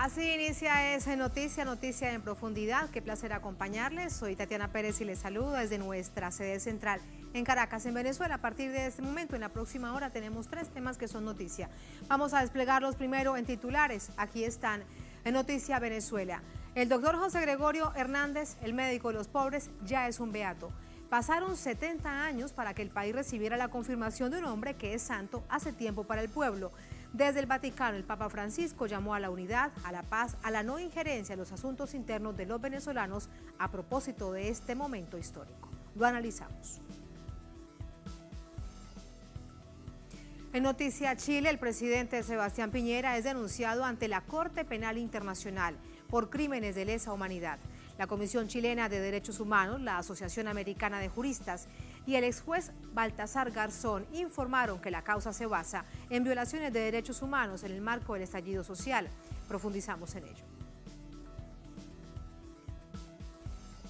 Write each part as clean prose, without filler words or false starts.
Así inicia esa noticia en profundidad. Qué placer acompañarles. Soy Tatiana Pérez y les saludo desde nuestra sede central en Caracas, en Venezuela. A partir de este momento, en la próxima hora, tenemos 3 temas que son noticia. Vamos a desplegarlos primero en titulares. Aquí están en Noticia Venezuela. El doctor José Gregorio Hernández, el médico de los pobres, ya es un beato. Pasaron 70 años para que el país recibiera la confirmación de un hombre que es santo hace tiempo para el pueblo. Desde el Vaticano, el Papa Francisco llamó a la unidad, a la paz, a la no injerencia en los asuntos internos de los venezolanos a propósito de este momento histórico. Lo analizamos. En Noticia Chile, el presidente Sebastián Piñera es denunciado ante la Corte Penal Internacional por crímenes de lesa humanidad. La Comisión Chilena de Derechos Humanos, la Asociación Americana de Juristas y el exjuez Baltasar Garzón informaron que la causa se basa en violaciones de derechos humanos en el marco del estallido social. Profundizamos en ello.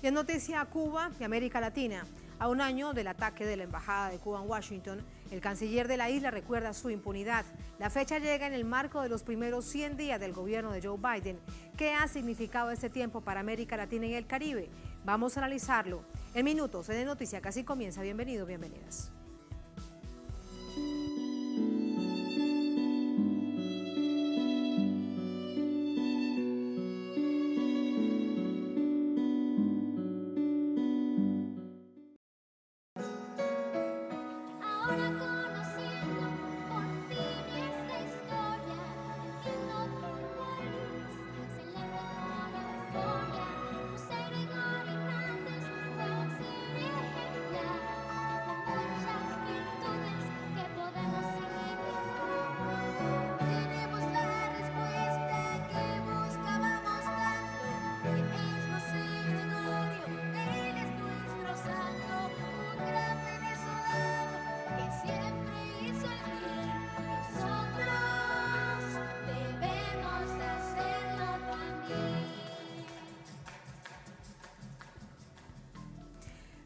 Y en Noticia Cuba y América Latina, a un año del ataque de la Embajada de Cuba en Washington, el canciller de la isla recuerda su impunidad. La fecha llega en el marco de los primeros 100 días del gobierno de Joe Biden. ¿Qué ha significado este tiempo para América Latina y el Caribe? Vamos a analizarlo en minutos. En Noticia Casi comienza. Bienvenidos, bienvenidas.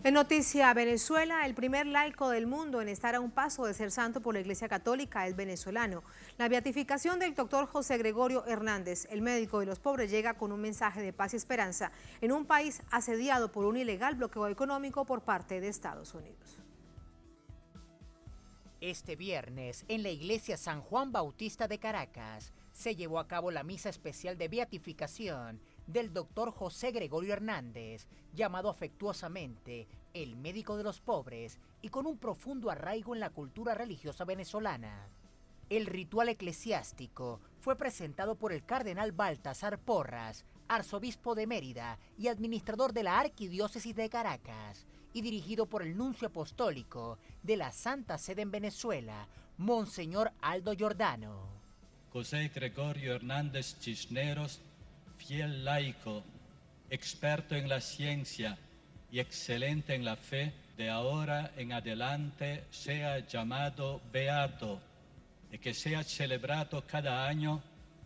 En Noticia Venezuela, el primer laico del mundo en estar a un paso de ser santo por la Iglesia Católica es venezolano. La beatificación del doctor José Gregorio Hernández, el médico de los pobres, llega con un mensaje de paz y esperanza en un país asediado por un ilegal bloqueo económico por parte de Estados Unidos. Este viernes, en la iglesia San Juan Bautista de Caracas, se llevó a cabo la misa especial de beatificación del doctor José Gregorio Hernández, llamado afectuosamente el médico de los pobres y con un profundo arraigo en la cultura religiosa venezolana. El ritual eclesiástico fue presentado por el cardenal Baltasar Porras, arzobispo de Mérida y administrador de la Arquidiócesis de Caracas, y dirigido por el nuncio apostólico de la Santa Sede en Venezuela, Monseñor Aldo Giordano. José Gregorio Hernández Cisneros, fiel laico, experto en la ciencia y excelente en la fe, de ahora en adelante sea llamado beato y que sea celebrado cada año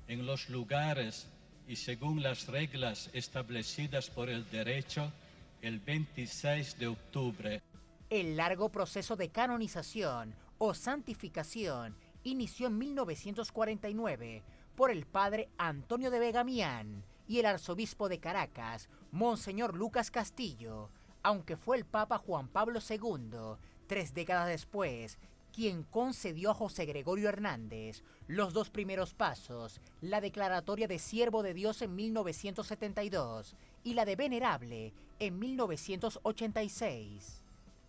en los lugares y según las reglas establecidas por el derecho el 26 de octubre. El largo proceso de canonización o santificación inició en 1949 por el padre Antonio de Begamián y el arzobispo de Caracas, Monseñor Lucas Castillo, aunque fue el Papa Juan Pablo II, 3 décadas después, quien concedió a José Gregorio Hernández los 2 primeros pasos, la declaratoria de siervo de Dios en 1972 y la de venerable en 1986.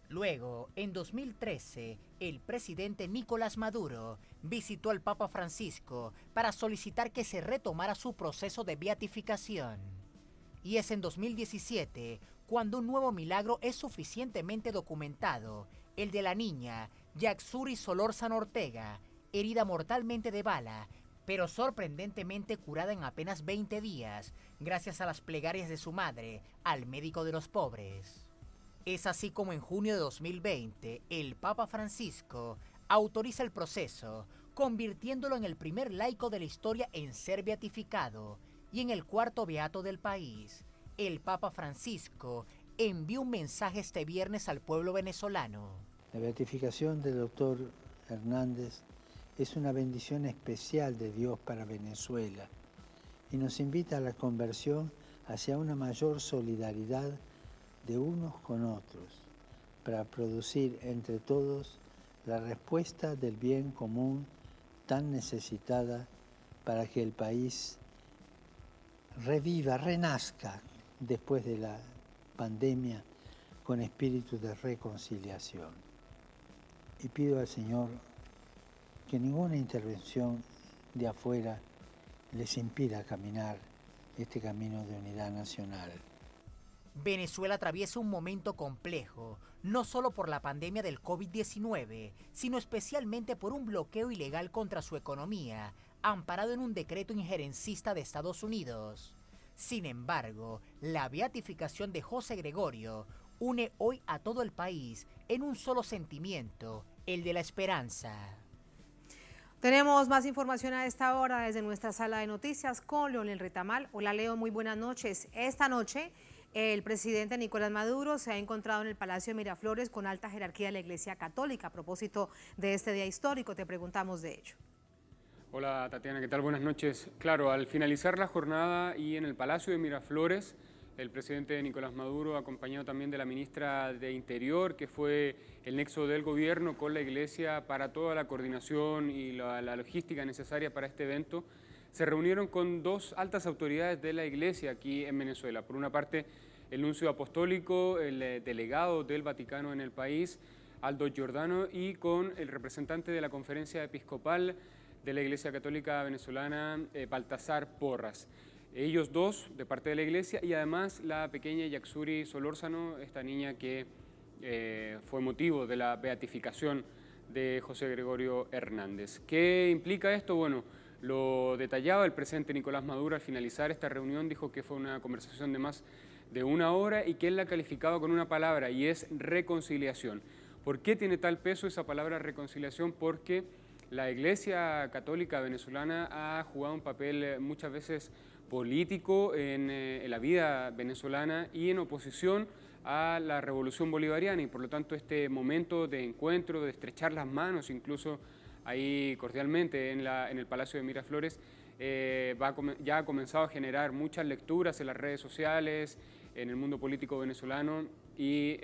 Luego, en 2013, el presidente Nicolás Maduro visitó al Papa Francisco para solicitar que se retomara su proceso de beatificación. Y es en 2017 cuando un nuevo milagro es suficientemente documentado, el de la niña Yaxuri Solórzano Ortega, herida mortalmente de bala, pero sorprendentemente curada en apenas 20 días, gracias a las plegarias de su madre al médico de los pobres. Es así como en junio de 2020, el Papa Francisco autoriza el proceso, convirtiéndolo en el primer laico de la historia en ser beatificado y en el 4º beato del país. El Papa Francisco envió un mensaje este viernes al pueblo venezolano. La beatificación del doctor Hernández es una bendición especial de Dios para Venezuela. y nos invita a la conversión hacia una mayor solidaridad de unos con otros, para producir entre todos la respuesta del bien común tan necesitada para que el país reviva, renazca después de la pandemia con espíritu de reconciliación. Y pido al Señor que ninguna intervención de afuera les impida caminar este camino de unidad nacional. Venezuela atraviesa un momento complejo, no solo por la pandemia del COVID-19, sino especialmente por un bloqueo ilegal contra su economía, amparado en un decreto injerencista de Estados Unidos. Sin embargo, la beatificación de José Gregorio une hoy a todo el país en un solo sentimiento, el de la esperanza. Tenemos más información a esta hora desde nuestra sala de noticias con Leonel Retamal. Hola Leo, muy buenas noches. Esta noche el presidente Nicolás Maduro se ha encontrado en el Palacio de Miraflores con alta jerarquía de la Iglesia Católica. A propósito de este día histórico, te preguntamos de ello. Hola Tatiana, ¿qué tal? Buenas noches. Claro, al finalizar la jornada y en el Palacio de Miraflores, el presidente Nicolás Maduro, acompañado también de la ministra de Interior, que fue el nexo del gobierno con la Iglesia para toda la coordinación y la logística necesaria para este evento, se reunieron con dos altas autoridades de la Iglesia aquí en Venezuela. Por una parte, el nuncio apostólico, el delegado del Vaticano en el país, Aldo Giordano, y con el representante de la Conferencia Episcopal de la Iglesia Católica Venezolana, Baltasar Porras. Ellos dos, de parte de la Iglesia, y además la pequeña Yaxuri Solórzano, esta niña que fue motivo de la beatificación de José Gregorio Hernández. ¿Qué implica esto? Bueno, lo detallaba el presidente Nicolás Maduro al finalizar esta reunión, dijo que fue una conversación de más de una hora y que él la calificaba con una palabra, y es reconciliación. ¿Por qué tiene tal peso esa palabra reconciliación? Porque la Iglesia Católica venezolana ha jugado un papel muchas veces político en la vida venezolana y en oposición a la revolución bolivariana, y por lo tanto este momento de encuentro, de estrechar las manos incluso ahí cordialmente en el Palacio de Miraflores, ya ha comenzado a generar muchas lecturas en las redes sociales, en el mundo político venezolano, y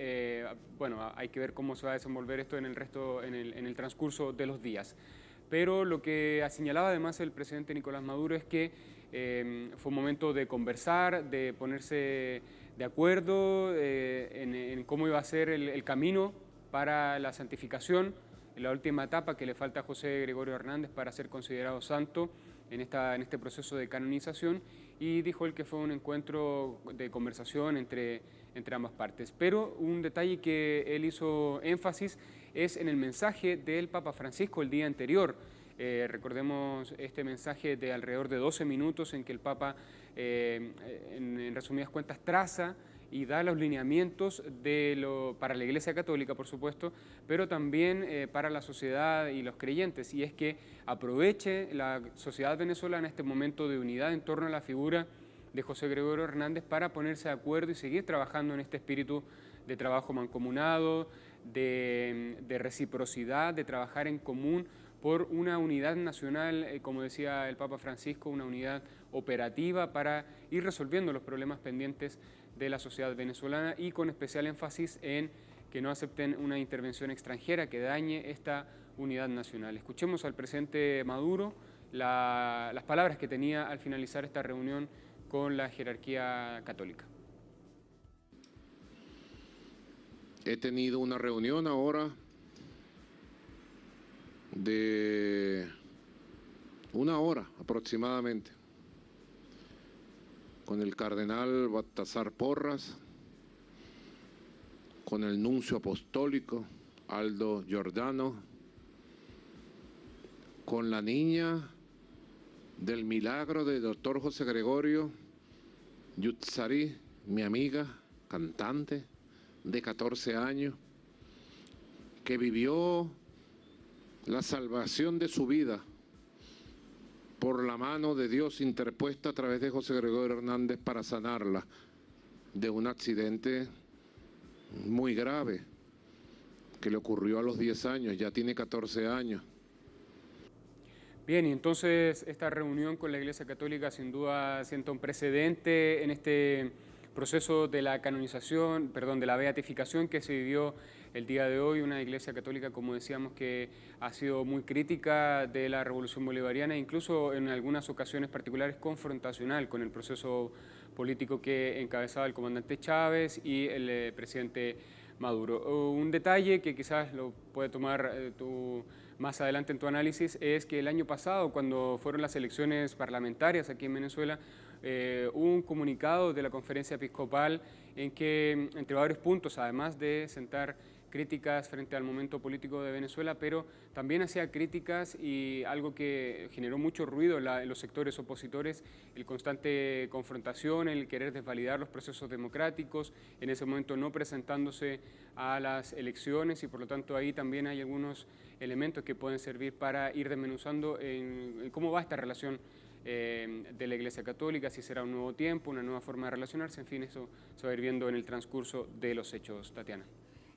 bueno, hay que ver cómo se va a desenvolver esto en el transcurso de los días. Pero lo que ha señalado además el presidente Nicolás Maduro es que fue un momento de conversar, de ponerse de acuerdo en cómo iba a ser el camino para la santificación, en la última etapa que le falta a José Gregorio Hernández para ser considerado santo en este proceso de canonización, y dijo él que fue un encuentro de conversación entre ambas partes. Pero un detalle que él hizo énfasis es en el mensaje del Papa Francisco el día anterior. Recordemos este mensaje de alrededor de 12 minutos en que el Papa, en resumidas cuentas, traza y da los lineamientos para la Iglesia Católica, por supuesto, pero también para la sociedad y los creyentes, y es que aproveche la sociedad venezolana este momento de unidad en torno a la figura de José Gregorio Hernández para ponerse de acuerdo y seguir trabajando en este espíritu de trabajo mancomunado, de reciprocidad, de trabajar en común por una unidad nacional, como decía el Papa Francisco, una unidad operativa para ir resolviendo los problemas pendientes de la sociedad venezolana, y con especial énfasis en que no acepten una intervención extranjera que dañe esta unidad nacional. Escuchemos al presidente Maduro las palabras que tenía al finalizar esta reunión con la jerarquía católica. He tenido una reunión ahora de una hora aproximadamente con el cardenal Baltasar Porras, con el nuncio apostólico Aldo Giordano, con la niña del milagro del doctor José Gregorio, Yutsari, mi amiga, cantante de 14 años, que vivió la salvación de su vida por la mano de Dios interpuesta a través de José Gregorio Hernández para sanarla de un accidente muy grave que le ocurrió a los 10 años, ya tiene 14 años. Bien, y entonces esta reunión con la Iglesia Católica sin duda sienta un precedente en este proceso de la canonización, perdón, de la beatificación que se vivió el día de hoy. Una Iglesia Católica, como decíamos, que ha sido muy crítica de la Revolución Bolivariana e incluso en algunas ocasiones particulares confrontacional con el proceso político que encabezaba el comandante Chávez y el presidente Maduro. Un detalle que quizás lo puede tomar tú más adelante en tu análisis es que el año pasado, cuando fueron las elecciones parlamentarias aquí en Venezuela, hubo un comunicado de la Conferencia Episcopal en que, entre varios puntos, además de sentar críticas frente al momento político de Venezuela, pero también hacía críticas y algo que generó mucho ruido en los sectores opositores, el constante confrontación, el querer desvalidar los procesos democráticos, en ese momento no presentándose a las elecciones y por lo tanto ahí también hay algunos elementos que pueden servir para ir desmenuzando en cómo va esta relación de la Iglesia Católica, si será un nuevo tiempo, una nueva forma de relacionarse, en fin, eso se va a ir viendo en el transcurso de los hechos, Tatiana.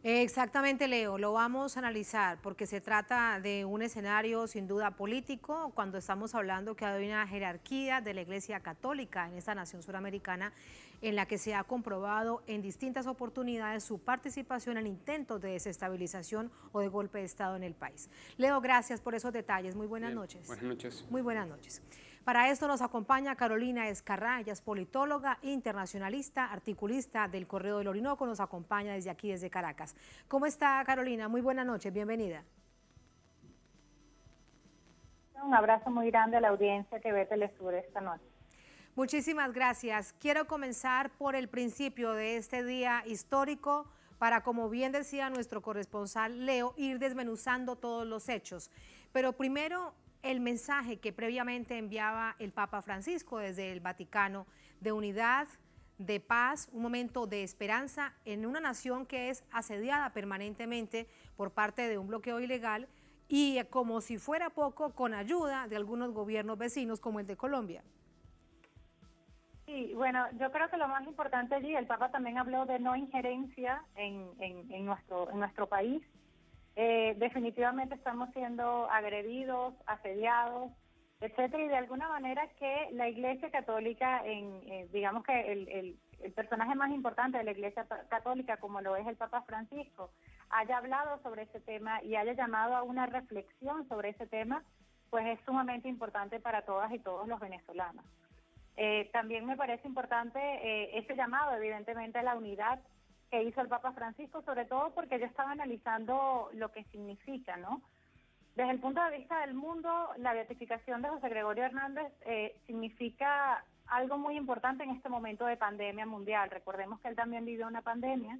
Exactamente, Leo, lo vamos a analizar porque se trata de un escenario sin duda político cuando estamos hablando que hay una jerarquía de la Iglesia Católica en esta nación suramericana en la que se ha comprobado en distintas oportunidades su participación en intentos de desestabilización o de golpe de Estado en el país. Leo, gracias por esos detalles. Muy buenas noches. Buenas noches. Muy buenas noches. Para esto nos acompaña Carolina Ezcarrá, ella es politóloga, internacionalista, articulista del Correo del Orinoco, nos acompaña desde aquí, desde Caracas. ¿Cómo está, Carolina? Muy buenas noches, bienvenida. Un abrazo muy grande a la audiencia que ve Telesur esta noche. Muchísimas gracias. Quiero comenzar por el principio de este día histórico para, como bien decía nuestro corresponsal Leo, ir desmenuzando todos los hechos. Pero primero, el mensaje que previamente enviaba el Papa Francisco desde el Vaticano de unidad, de paz, un momento de esperanza en una nación que es asediada permanentemente por parte de un bloqueo ilegal y, como si fuera poco, con ayuda de algunos gobiernos vecinos como el de Colombia. Sí, bueno, yo creo que lo más importante allí, el Papa también habló de no injerencia en nuestro país. Definitivamente estamos siendo agredidos, asediados, etcétera, y de alguna manera que la Iglesia Católica, digamos que el personaje más importante de la Iglesia Católica, como lo es el Papa Francisco, haya hablado sobre ese tema y haya llamado a una reflexión sobre ese tema, pues es sumamente importante para todas y todos los venezolanos. También me parece importante ese llamado, evidentemente, a la unidad que hizo el Papa Francisco, sobre todo porque yo estaba analizando lo que significa, ¿no? Desde el punto de vista del mundo, la beatificación de José Gregorio Hernández significa algo muy importante en este momento de pandemia mundial. Recordemos que él también vivió una pandemia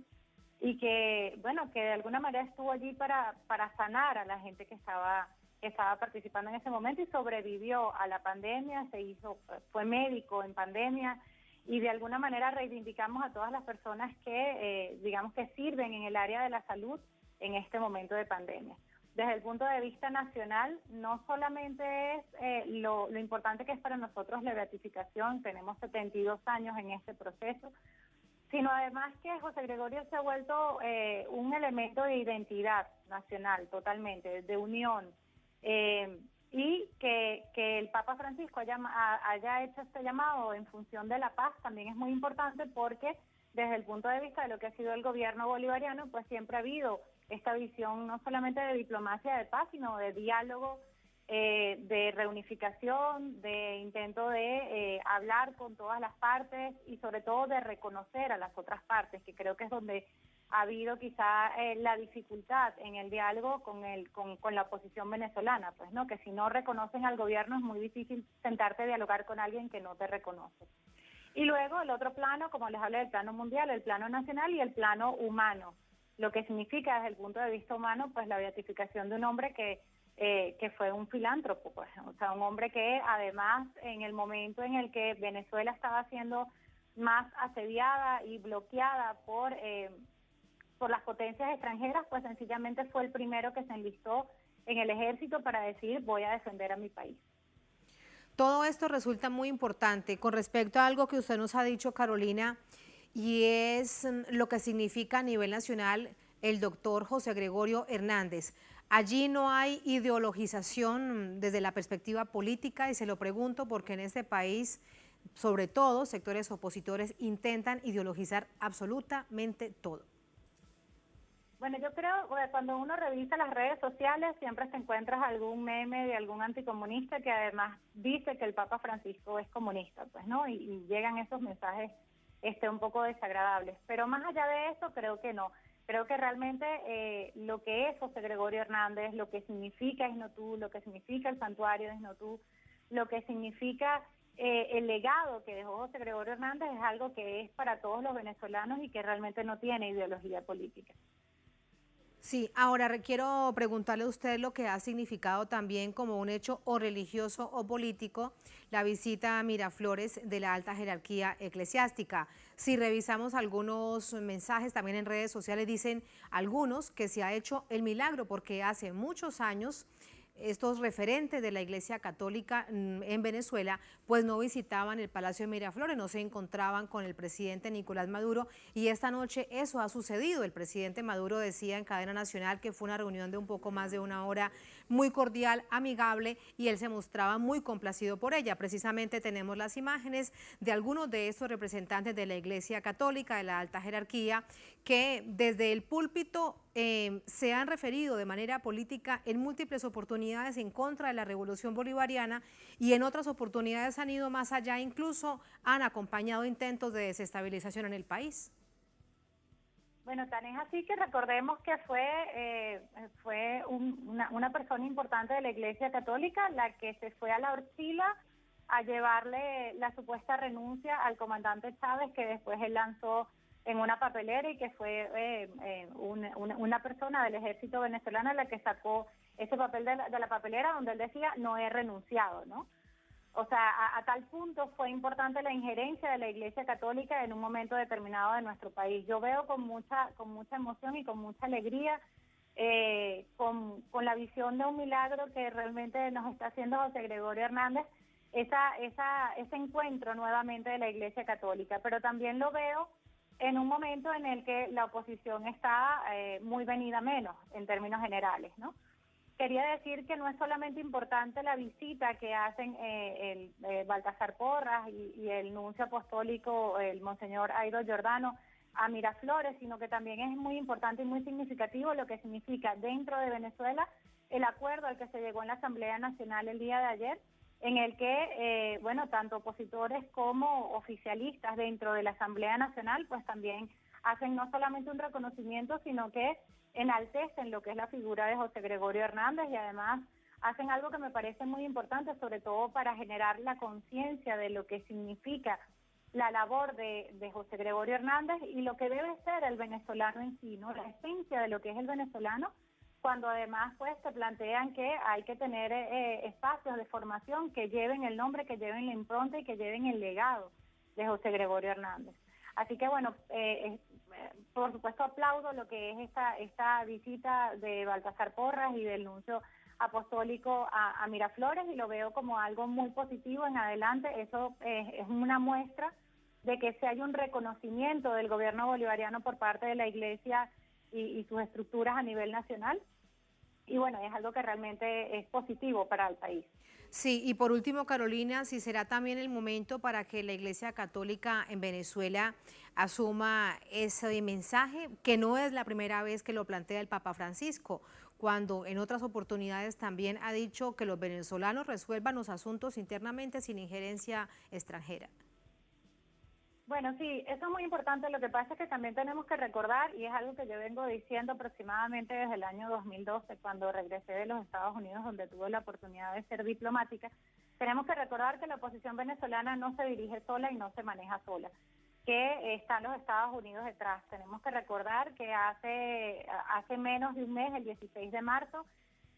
y que, bueno, que de alguna manera estuvo allí para sanar a la gente que estaba participando en ese momento y sobrevivió a la pandemia, fue médico en pandemia, y de alguna manera reivindicamos a todas las personas que, digamos, que sirven en el área de la salud en este momento de pandemia. Desde el punto de vista nacional, no solamente es lo importante que es para nosotros la beatificación, tenemos 72 años en este proceso, sino además que José Gregorio se ha vuelto un elemento de identidad nacional totalmente, de unión, y que el Papa Francisco haya hecho este llamado en función de la paz también es muy importante porque desde el punto de vista de lo que ha sido el gobierno bolivariano, pues siempre ha habido esta visión no solamente de diplomacia de paz, sino de diálogo, de reunificación, de intento de hablar con todas las partes y sobre todo de reconocer a las otras partes, que creo que es donde ha habido quizá la dificultad en el diálogo con la oposición venezolana, pues no, que si no reconocen al gobierno es muy difícil sentarte a dialogar con alguien que no te reconoce. Y luego el otro plano, como les hablé, del plano mundial, el plano nacional y el plano humano, lo que significa desde el punto de vista humano, pues la beatificación de un hombre que fue un filántropo, pues, o sea, un hombre que además en el momento en el que Venezuela estaba siendo más asediada y bloqueada por las potencias extranjeras, pues sencillamente fue el primero que se enlistó en el ejército para decir voy a defender a mi país. Todo esto resulta muy importante con respecto a algo que usted nos ha dicho, Carolina, y es lo que significa a nivel nacional el doctor José Gregorio Hernández. Allí no hay ideologización desde la perspectiva política, y se lo pregunto porque en este país, sobre todo, sectores opositores intentan ideologizar absolutamente todo. Bueno, yo creo que cuando uno revisa las redes sociales siempre te encuentras algún meme de algún anticomunista que además dice que el Papa Francisco es comunista, pues, ¿no? Y llegan esos mensajes un poco desagradables. Pero más allá de eso, creo que no. Creo que realmente lo que es José Gregorio Hernández, lo que significa Esnotú, lo que significa el santuario de Esnotú, lo que significa el legado que dejó José Gregorio Hernández es algo que es para todos los venezolanos y que realmente no tiene ideología política. Sí, ahora quiero preguntarle a usted lo que ha significado también como un hecho o religioso o político la visita a Miraflores de la alta jerarquía eclesiástica. Si revisamos algunos mensajes también en redes sociales, dicen algunos que se ha hecho el milagro porque hace muchos años estos referentes de la Iglesia Católica en Venezuela pues no visitaban el Palacio de Miraflores, no se encontraban con el presidente Nicolás Maduro, y esta noche eso ha sucedido. El presidente Maduro decía en cadena nacional que fue una reunión de un poco más de una hora, muy cordial, amigable, y él se mostraba muy complacido por ella. Precisamente tenemos las imágenes de algunos de estos representantes de la Iglesia Católica, de la alta jerarquía, que desde el púlpito se han referido de manera política en múltiples oportunidades en contra de la revolución bolivariana, y en otras oportunidades han ido más allá, incluso han acompañado intentos de desestabilización en el país. Bueno, tan es así que recordemos que fue una persona importante de la Iglesia Católica la que se fue a la Orchila a llevarle la supuesta renuncia al comandante Chávez, que después él lanzó en una papelera, y que fue una persona del ejército venezolano la que sacó ese papel de la papelera donde él decía no he renunciado, ¿no? O sea, a tal punto fue importante la injerencia de la Iglesia Católica en un momento determinado de nuestro país. Yo veo con mucha emoción y con mucha alegría, con la visión de un milagro que realmente nos está haciendo José Gregorio Hernández, ese encuentro nuevamente de la Iglesia Católica. Pero también lo veo en un momento en el que la oposición está muy venida menos en términos generales, ¿no? Quería decir que no es solamente importante la visita que hacen el Baltasar Porras y el nuncio apostólico, el monseñor Airo Giordano, a Miraflores, sino que también es muy importante y muy significativo lo que significa dentro de Venezuela el acuerdo al que se llegó en la Asamblea Nacional el día de ayer, en el que, tanto opositores como oficialistas dentro de la Asamblea Nacional, pues también hacen no solamente un reconocimiento, sino que enaltecen lo que es la figura de José Gregorio Hernández, y además hacen algo que me parece muy importante, sobre todo para generar la conciencia de lo que significa la labor de José Gregorio Hernández y lo que debe ser el venezolano en sí, ¿no? La esencia de lo que es el venezolano, cuando además pues se plantean que hay que tener espacios de formación que lleven el nombre, que lleven la impronta y que lleven el legado de José Gregorio Hernández. Así que bueno, por supuesto aplaudo lo que es esta visita de Baltasar Porras y del nuncio apostólico a Miraflores, y lo veo como algo muy positivo en adelante. Eso es una muestra de que si hay un reconocimiento del gobierno bolivariano por parte de la Iglesia y sus estructuras a nivel nacional, y bueno, es algo que realmente es positivo para el país. Sí, y por último, Carolina, si será también el momento para que la Iglesia Católica en Venezuela asuma ese mensaje, que no es la primera vez que lo plantea el Papa Francisco, cuando en otras oportunidades también ha dicho que los venezolanos resuelvan los asuntos internamente sin injerencia extranjera. Bueno, sí, eso es muy importante. Lo que pasa es que también tenemos que recordar, y es algo que yo vengo diciendo aproximadamente desde el año 2012, cuando regresé de los Estados Unidos, donde tuve la oportunidad de ser diplomática, tenemos que recordar que la oposición venezolana no se dirige sola y no se maneja sola, que están los Estados Unidos detrás. Tenemos que recordar que hace menos de un mes, el 16 de marzo,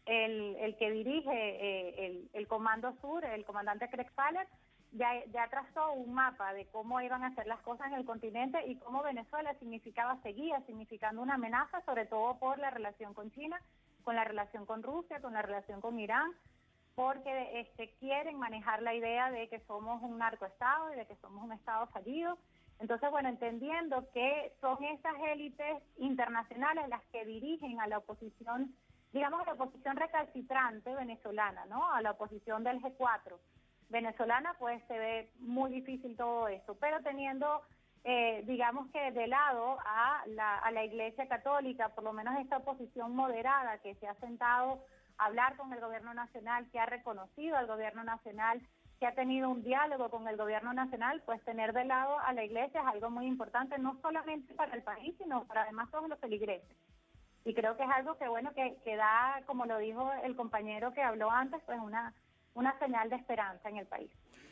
el que dirige el Comando Sur, el comandante Craig Faller, ya trazó un mapa de cómo iban a hacer las cosas en el continente y cómo Venezuela seguía significando una amenaza, sobre todo por la relación con China, con la relación con Rusia, con la relación con Irán, porque quieren manejar la idea de que somos un narcoestado y de que somos un estado fallido. Entonces, bueno, entendiendo que son esas élites internacionales las que dirigen a la oposición digamos, a la oposición recalcitrante venezolana, ¿no? A la oposición del G4 venezolana, pues se ve muy difícil todo esto, pero teniendo, digamos que de lado a la Iglesia Católica, por lo menos esta oposición moderada que se ha sentado a hablar con el gobierno nacional, que ha reconocido al gobierno nacional, que ha tenido un diálogo con el gobierno nacional, pues tener de lado a la Iglesia es algo muy importante, no solamente para el país, sino para además todos los feligreses. Y creo que es algo que, bueno, que da, como lo dijo el compañero que habló antes, pues una señal de esperanza en el país.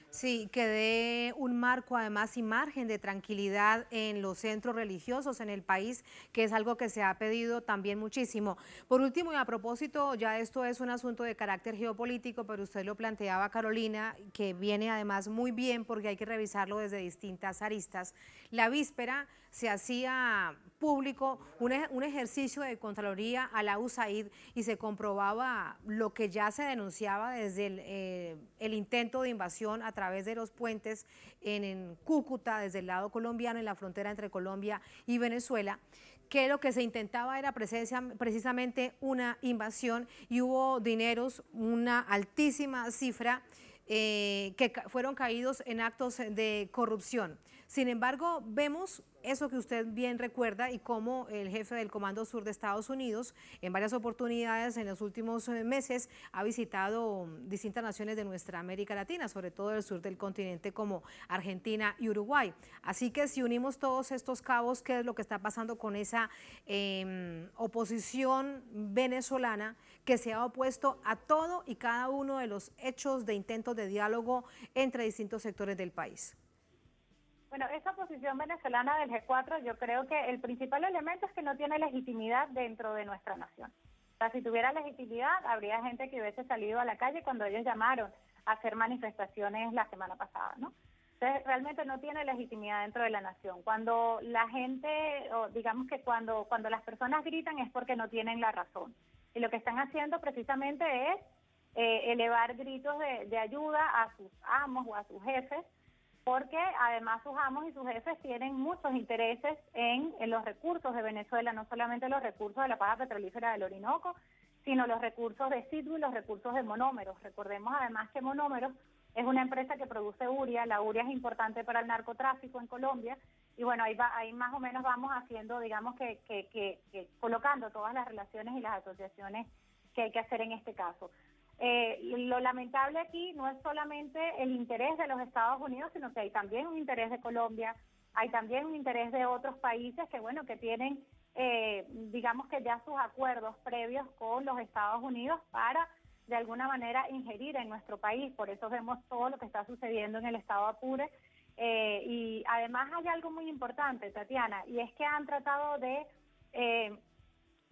Sí, que dé un marco además y margen de tranquilidad en los centros religiosos en el país, que es algo que se ha pedido también muchísimo. Por último, y a propósito, ya esto es un asunto de carácter geopolítico, pero usted lo planteaba, Carolina, que viene además muy bien porque hay que revisarlo desde distintas aristas. La víspera se hacía público un ejercicio de Contraloría a la USAID y se comprobaba lo que ya se denunciaba desde el intento de invasión a través de los puentes en Cúcuta, desde el lado colombiano, en la frontera entre Colombia y Venezuela, que lo que se intentaba era precisamente una invasión y hubo dineros, una altísima cifra, que fueron caídos en actos de corrupción. Sin embargo, vemos eso que usted bien recuerda y cómo el jefe del Comando Sur de Estados Unidos en varias oportunidades en los últimos meses ha visitado distintas naciones de nuestra América Latina, sobre todo el sur del continente como Argentina y Uruguay. Así que si unimos todos estos cabos, ¿qué es lo que está pasando con esa oposición venezolana que se ha opuesto a todo y cada uno de los hechos de intentos de diálogo entre distintos sectores del país? Bueno, esa posición venezolana del G4, yo creo que el principal elemento es que no tiene legitimidad dentro de nuestra nación. O sea, si tuviera legitimidad, habría gente que hubiese salido a la calle cuando ellos llamaron a hacer manifestaciones la semana pasada, ¿no? Entonces, realmente no tiene legitimidad dentro de la nación. Cuando la gente, o digamos que cuando las personas gritan es porque no tienen la razón. Y lo que están haciendo precisamente es elevar gritos de ayuda a sus amos o a sus jefes, porque además sus amos y sus jefes tienen muchos intereses en los recursos de Venezuela, no solamente los recursos de la paja petrolífera del Orinoco, sino los recursos de Sidru y los recursos de monómeros. Recordemos además que Monómeros es una empresa que produce urea, la urea es importante para el narcotráfico en Colombia, y bueno, ahí más o menos vamos haciendo, digamos que colocando todas las relaciones y las asociaciones que hay que hacer en este caso. Lo lamentable aquí no es solamente el interés de los Estados Unidos, sino que hay también un interés de Colombia, hay también un interés de otros países que, bueno, que tienen, digamos que ya sus acuerdos previos con los Estados Unidos para, de alguna manera, ingerir en nuestro país. Por eso vemos todo lo que está sucediendo en el estado Apure. Y además hay algo muy importante, Tatiana, y es que han tratado de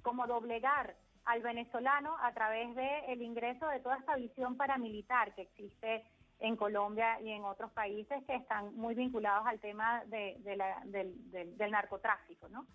como doblegar al venezolano a través del ingreso de toda esta visión paramilitar que existe en Colombia y en otros países que están muy vinculados al tema del narcotráfico, ¿no?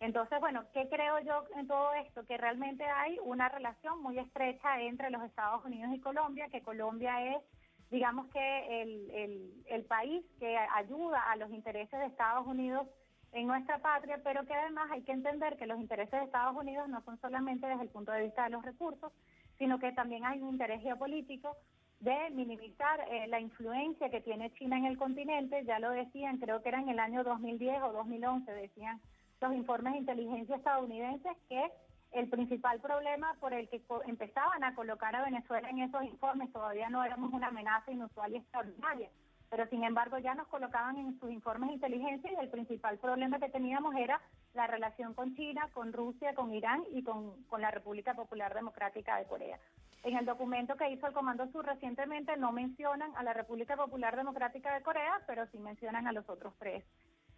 Entonces, bueno, ¿qué creo yo en todo esto? Que realmente hay una relación muy estrecha entre los Estados Unidos y Colombia, que Colombia es, digamos que el país que ayuda a los intereses de Estados Unidos en nuestra patria, pero que además hay que entender que los intereses de Estados Unidos no son solamente desde el punto de vista de los recursos, sino que también hay un interés geopolítico de minimizar la influencia que tiene China en el continente. Ya lo decían, creo que era en el año 2010 o 2011, decían los informes de inteligencia estadounidenses que el principal problema por el que empezaban a colocar a Venezuela en esos informes, todavía no éramos una amenaza inusual y extraordinaria, pero sin embargo ya nos colocaban en sus informes de inteligencia y el principal problema que teníamos era la relación con China, con Rusia, con Irán y con la República Popular Democrática de Corea. En el documento que hizo el Comando Sur recientemente no mencionan a la República Popular Democrática de Corea, pero sí mencionan a los otros tres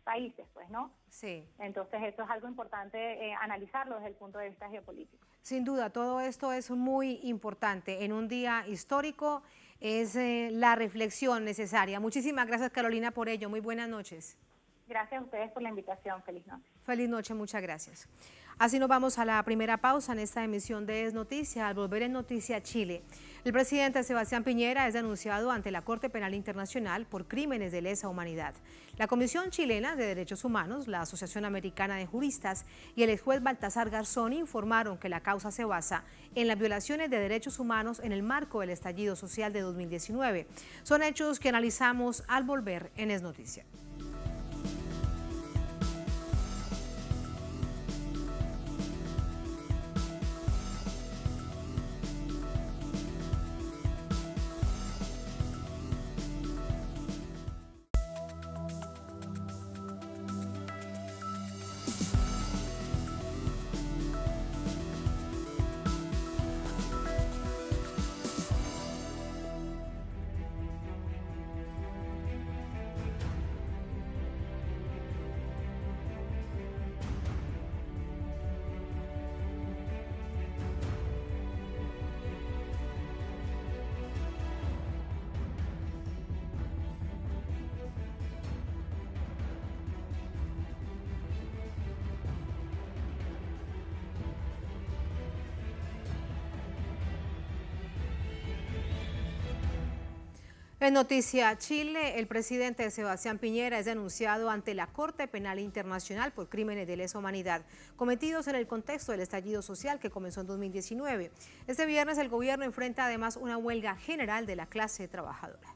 países, pues, ¿no? Sí. Entonces eso es algo importante analizarlo desde el punto de vista geopolítico. Sin duda, todo esto es muy importante. En un día histórico es la reflexión necesaria. Muchísimas gracias, Carolina, por ello. Muy buenas noches. Gracias a ustedes por la invitación. Feliz noche. Feliz noche, muchas gracias. Así nos vamos a la primera pausa en esta emisión de Es Noticia. Al volver en Noticia Chile, el presidente Sebastián Piñera es denunciado ante la Corte Penal Internacional por crímenes de lesa humanidad. La Comisión Chilena de Derechos Humanos, la Asociación Americana de Juristas y el ex juez Baltasar Garzón informaron que la causa se basa en las violaciones de derechos humanos en el marco del estallido social de 2019. Son hechos que analizamos al volver en Es Noticia. En Noticia Chile, el presidente Sebastián Piñera es denunciado ante la Corte Penal Internacional por crímenes de lesa humanidad cometidos en el contexto del estallido social que comenzó en 2019. Este viernes el gobierno enfrenta además una huelga general de la clase trabajadora.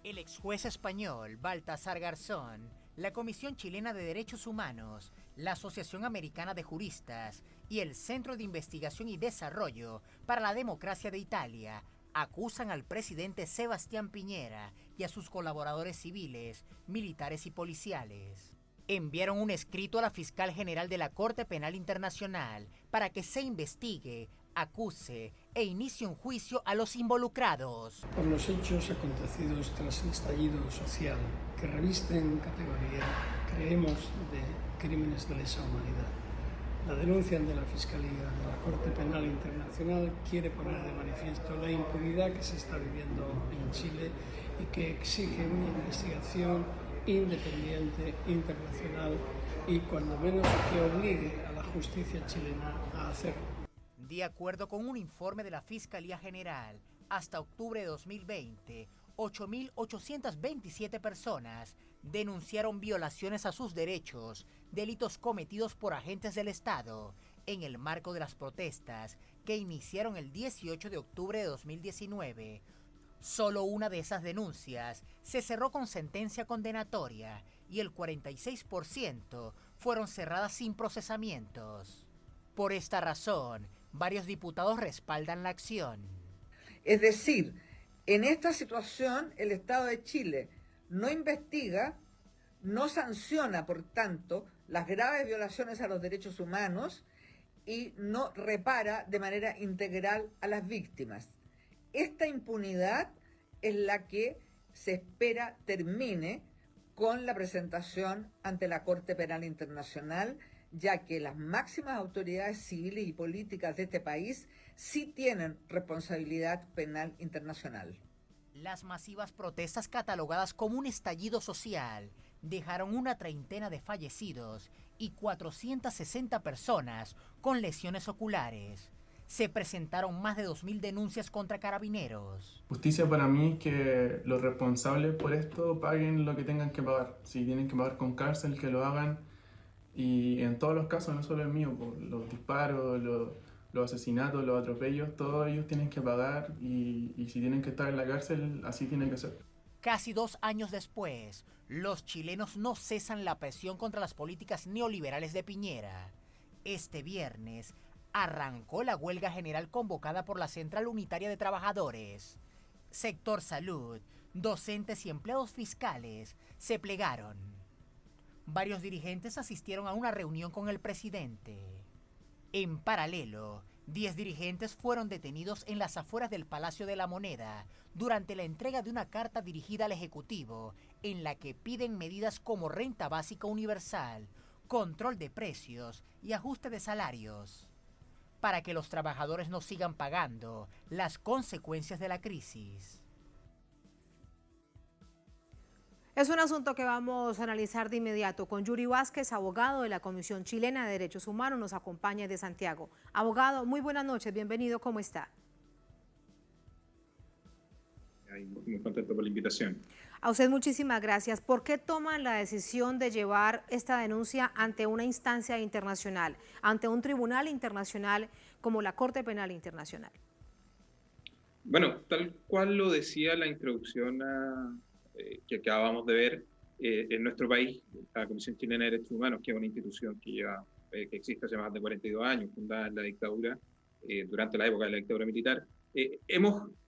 El ex juez español Baltasar Garzón, la Comisión Chilena de Derechos Humanos, la Asociación Americana de Juristas y el Centro de Investigación y Desarrollo para la Democracia de Italia acusan al presidente Sebastián Piñera y a sus colaboradores civiles, militares y policiales. Enviaron un escrito a la fiscal general de la Corte Penal Internacional para que se investigue, acuse e inicie un juicio a los involucrados. Por los hechos acontecidos tras el estallido social que revisten categoría, creemos, de crímenes de lesa humanidad. La denuncia ante la Fiscalía de la Corte Penal Internacional quiere poner de manifiesto la impunidad que se está viviendo en Chile y que exige una investigación independiente, internacional y cuando menos que obligue a la justicia chilena a hacerlo. De acuerdo con un informe de la Fiscalía General, hasta octubre de 2020, 8.827 personas denunciaron violaciones a sus derechos, delitos cometidos por agentes del Estado, en el marco de las protestas que iniciaron el 18 de octubre de 2019. Solo una de esas denuncias se cerró con sentencia condenatoria y el 46% fueron cerradas sin procesamientos. Por esta razón, varios diputados respaldan la acción. Es decir, en esta situación el Estado de Chile no investiga, no sanciona, por tanto, las graves violaciones a los derechos humanos y no repara de manera integral a las víctimas. Esta impunidad es la que se espera termine con la presentación ante la Corte Penal Internacional, ya que las máximas autoridades civiles y políticas de este país sí tienen responsabilidad penal internacional. Las masivas protestas catalogadas como un estallido social dejaron una treintena de fallecidos y 460 personas con lesiones oculares. Se presentaron más de 2.000 denuncias contra carabineros. Justicia para mí es que los responsables por esto paguen lo que tengan que pagar. Si tienen que pagar con cárcel, que lo hagan. Y en todos los casos, no solo el mío, los disparos, los asesinatos, los atropellos, todos ellos tienen que pagar y si tienen que estar en la cárcel, así tienen que ser. Casi 2 años después, los chilenos no cesan la presión contra las políticas neoliberales de Piñera. Este viernes arrancó la huelga general convocada por la Central Unitaria de Trabajadores. Sector salud, docentes y empleados fiscales se plegaron. Varios dirigentes asistieron a una reunión con el presidente. En paralelo, 10 dirigentes fueron detenidos en las afueras del Palacio de la Moneda durante la entrega de una carta dirigida al Ejecutivo en la que piden medidas como renta básica universal, control de precios y ajuste de salarios, para que los trabajadores no sigan pagando las consecuencias de la crisis. Es un asunto que vamos a analizar de inmediato con Yuri Vázquez, abogado de la Comisión Chilena de Derechos Humanos, nos acompaña de Santiago. Abogado, muy buenas noches, bienvenido, ¿cómo está? Muy contento por la invitación. A usted muchísimas gracias. ¿Por qué toman la decisión de llevar esta denuncia ante una instancia internacional, ante un tribunal internacional como la Corte Penal Internacional? Bueno, tal cual lo decía la introducción que acabamos de ver, en nuestro país, la Comisión Chilena de Derechos Humanos, que es una institución que existe hace más de 42 años, fundada en la dictadura, durante la época de la dictadura militar,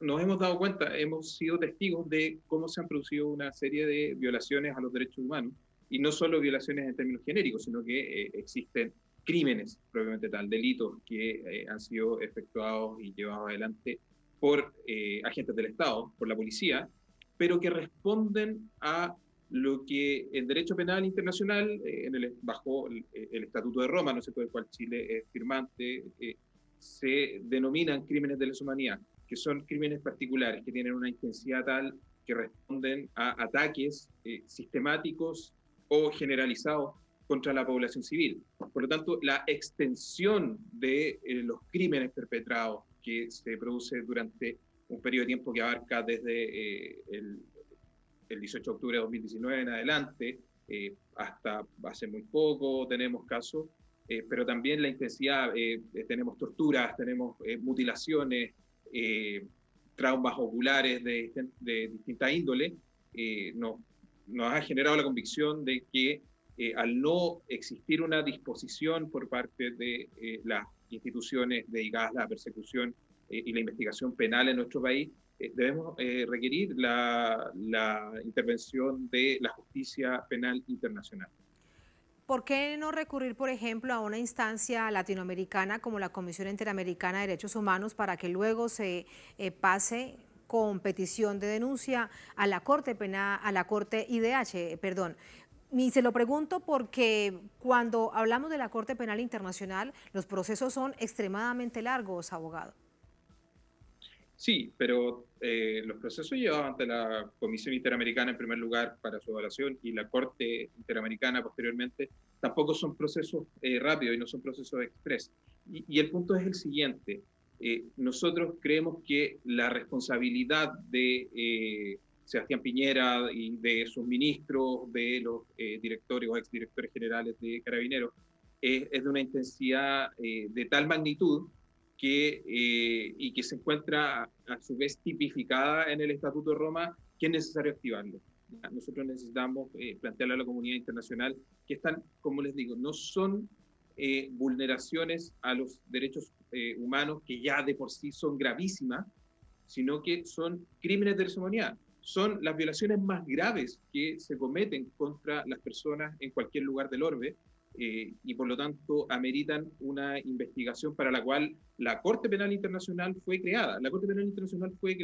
nos hemos dado cuenta, hemos sido testigos de cómo se han producido una serie de violaciones a los derechos humanos, y no solo violaciones en términos genéricos, sino que existen crímenes propiamente tal, delitos que han sido efectuados y llevados adelante por agentes del Estado, por la policía, pero que responden a lo que el derecho penal internacional, bajo el Estatuto de Roma, no sé del cual Chile es firmante, se denominan crímenes de lesa humanidad, que son crímenes particulares, que tienen una intensidad tal que responden a ataques sistemáticos o generalizados contra la población civil. Por lo tanto, la extensión de los crímenes perpetrados que se produce durante un periodo de tiempo que abarca desde el 18 de octubre de 2019 en adelante, hasta hace muy poco tenemos casos, pero también la intensidad, tenemos torturas, tenemos mutilaciones, traumas oculares de distinta índole, nos ha generado la convicción de que al no existir una disposición por parte de las instituciones dedicadas a la persecución y la investigación penal en nuestro país, debemos requerir la intervención de la justicia penal internacional. ¿Por qué no recurrir, por ejemplo, a una instancia latinoamericana como la Comisión Interamericana de Derechos Humanos para que luego se pase con petición de denuncia a la Corte Penal, a la Corte IDH, perdón? Y se lo pregunto porque cuando hablamos de la Corte Penal Internacional, los procesos son extremadamente largos, abogado. Sí, pero los procesos llevados ante la Comisión Interamericana en primer lugar para su evaluación y la Corte Interamericana posteriormente tampoco son procesos rápidos y no son procesos express. Y el punto es el siguiente, nosotros creemos que la responsabilidad de Sebastián Piñera y de sus ministros, de los directores o exdirectores generales de Carabineros, es de una intensidad de tal magnitud y que se encuentra a su vez tipificada en el Estatuto de Roma, que es necesario activarlo. Nosotros necesitamos plantearle a la comunidad internacional que están, como les digo, no son vulneraciones a los derechos humanos que ya de por sí son gravísimas, sino que son crímenes de lesa humanidad. Son las violaciones más graves que se cometen contra las personas en cualquier lugar del orbe, y por lo tanto ameritan una investigación para la cual la Corte Penal Internacional fue creada. La Corte Penal Internacional fue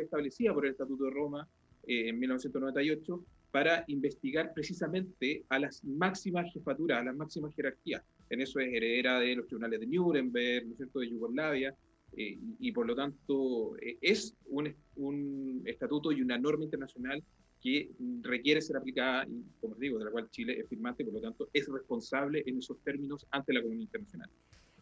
establecida por el Estatuto de Roma en 1998 para investigar precisamente a las máximas jefaturas, a las máximas jerarquías. En eso es heredera de los tribunales de Nuremberg, ¿no es cierto?, de Yugoslavia, y por lo tanto es un estatuto y una norma internacional que requiere ser aplicada, y como les digo, de la cual Chile es firmante, por lo tanto es responsable en esos términos ante la comunidad internacional.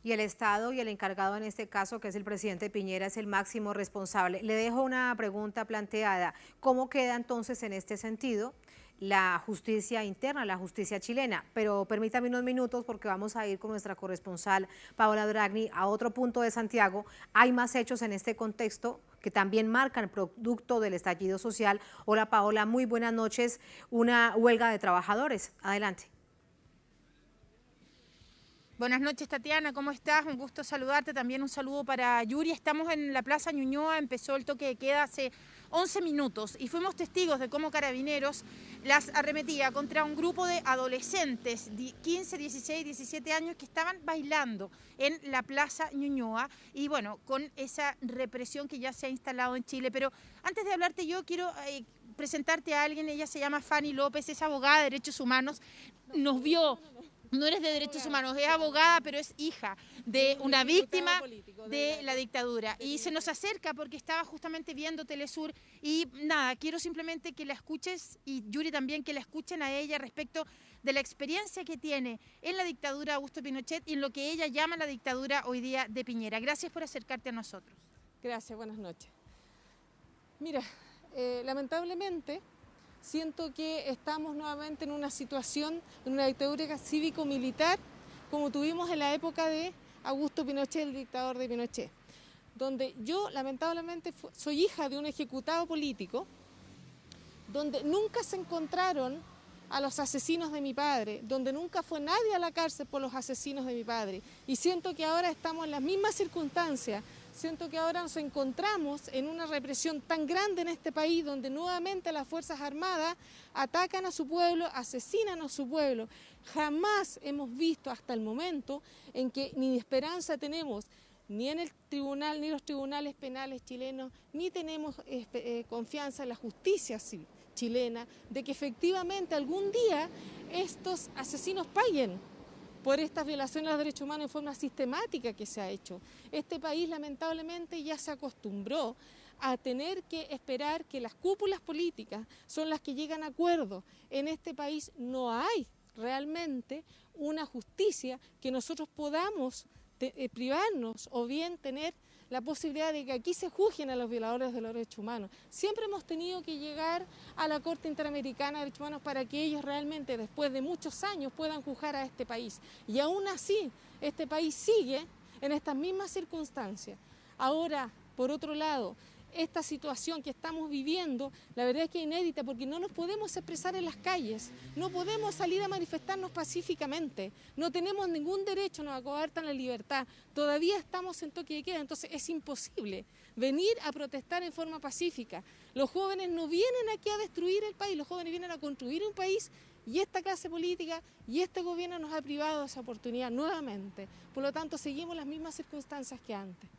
Y el Estado y el encargado en este caso, que es el presidente Piñera, es el máximo responsable. Le dejo una pregunta planteada. ¿Cómo queda entonces en este sentido la justicia interna, la justicia chilena? Pero permítame unos minutos porque vamos a ir con nuestra corresponsal Paola Dragni a otro punto de Santiago. Hay más hechos en este contexto que también marcan el producto del estallido social. Hola Paola, muy buenas noches. Una huelga de trabajadores. Adelante. Buenas noches, Tatiana, ¿cómo estás? Un gusto saludarte, también un saludo para Yuri. Estamos en la Plaza Ñuñoa, empezó el toque de queda hace 11 minutos y fuimos testigos de cómo Carabineros las arremetía contra un grupo de adolescentes, 15, 16, 17 años, que estaban bailando en la Plaza Ñuñoa y bueno, con esa represión que ya se ha instalado en Chile. Pero antes de hablarte yo quiero presentarte a alguien, ella se llama Fanny López, es abogada de derechos humanos, nos vio no eres de derechos humanos, es abogada, pero es hija de una víctima de la dictadura. Y se nos acerca porque estaba justamente viendo Telesur y nada, quiero simplemente que la escuches y Yuri también que la escuchen a ella respecto de la experiencia que tiene en la dictadura Augusto Pinochet y en lo que ella llama la dictadura hoy día de Piñera. Gracias por acercarte a nosotros. Gracias, buenas noches. Mira, lamentablemente siento que estamos nuevamente en una situación, en una dictadura cívico-militar, como tuvimos en la época de Augusto Pinochet, el dictador de Pinochet, donde yo lamentablemente soy hija de un ejecutado político, donde nunca se encontraron a los asesinos de mi padre, donde nunca fue nadie a la cárcel por los asesinos de mi padre. Y siento que ahora estamos en las mismas circunstancias. Siento que ahora nos encontramos en una represión tan grande en este país donde nuevamente las Fuerzas Armadas atacan a su pueblo, asesinan a su pueblo. Jamás hemos visto hasta el momento en que ni esperanza tenemos ni en el tribunal, ni los tribunales penales chilenos, ni tenemos confianza en la justicia chilena de que efectivamente algún día estos asesinos paguen por estas violaciones a los derechos humanos en forma sistemática que se ha hecho. Este país lamentablemente ya se acostumbró a tener que esperar que las cúpulas políticas son las que llegan a acuerdos. En este país no hay realmente una justicia que nosotros podamos privarnos o bien tener la posibilidad de que aquí se juzguen a los violadores de los derechos humanos. Siempre hemos tenido que llegar a la Corte Interamericana de Derechos Humanos para que ellos realmente, después de muchos años, puedan juzgar a este país. Y aún así, este país sigue en estas mismas circunstancias. Ahora, por otro lado, esta situación que estamos viviendo, la verdad es que es inédita porque no nos podemos expresar en las calles, no podemos salir a manifestarnos pacíficamente, no tenemos ningún derecho, nos acoartan la libertad, todavía estamos en toque de queda, entonces es imposible venir a protestar en forma pacífica. Los jóvenes no vienen aquí a destruir el país, los jóvenes vienen a construir un país y esta clase política y este gobierno nos ha privado de esa oportunidad nuevamente. Por lo tanto, seguimos las mismas circunstancias que antes.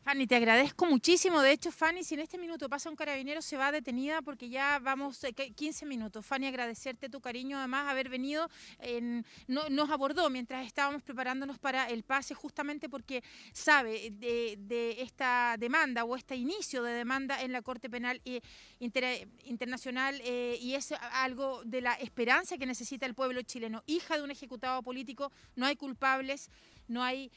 Fanny, te agradezco muchísimo. De hecho, Fanny, si en este minuto pasa un carabinero, se va detenida porque ya vamos 15 minutos. Fanny, agradecerte tu cariño, además, haber venido. Nos abordó mientras estábamos preparándonos para el pase, justamente porque sabe de esta demanda o este inicio de demanda en la Corte Penal Internacional y es algo de la esperanza que necesita el pueblo chileno. Hija de un ejecutado político, no hay culpables, no hay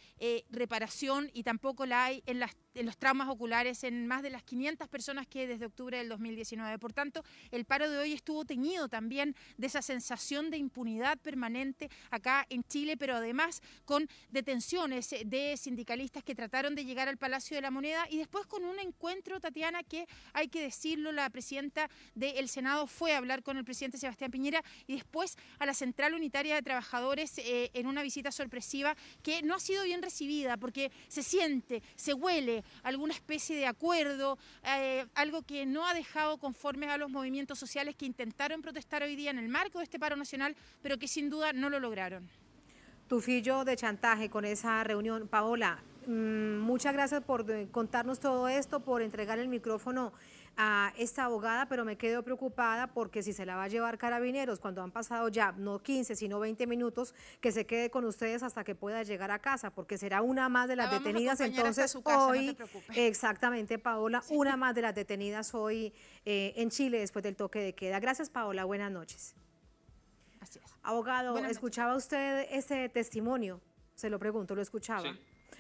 reparación y tampoco la hay en los traumas oculares en más de las 500 personas que desde octubre del 2019. Por tanto, el paro de hoy estuvo teñido también de esa sensación de impunidad permanente acá en Chile, pero además con detenciones de sindicalistas que trataron de llegar al Palacio de la Moneda y después con un encuentro, Tatiana, que hay que decirlo, la presidenta del Senado fue a hablar con el presidente Sebastián Piñera y después a la Central Unitaria de Trabajadores en una visita sorpresiva que no ha sido bien recibida porque se siente, se huele alguna especie de acuerdo, algo que no ha dejado conformes a los movimientos sociales que intentaron protestar hoy día en el marco de este paro nacional, pero que sin duda no lo lograron. Tufillo de chantaje con esa reunión. Paola, muchas gracias por contarnos todo esto, por entregar el micrófono a esta abogada, pero me quedo preocupada porque si se la va a llevar Carabineros cuando han pasado ya no 15 sino 20 minutos, que se quede con ustedes hasta que pueda llegar a casa, porque será una más de las detenidas entonces hoy, exactamente Paola, una más de las detenidas hoy en Chile después del toque de queda. Gracias Paola, buenas noches. Así es. Abogado, ¿escuchaba usted ese testimonio? Se lo pregunto, ¿lo escuchaba? Sí.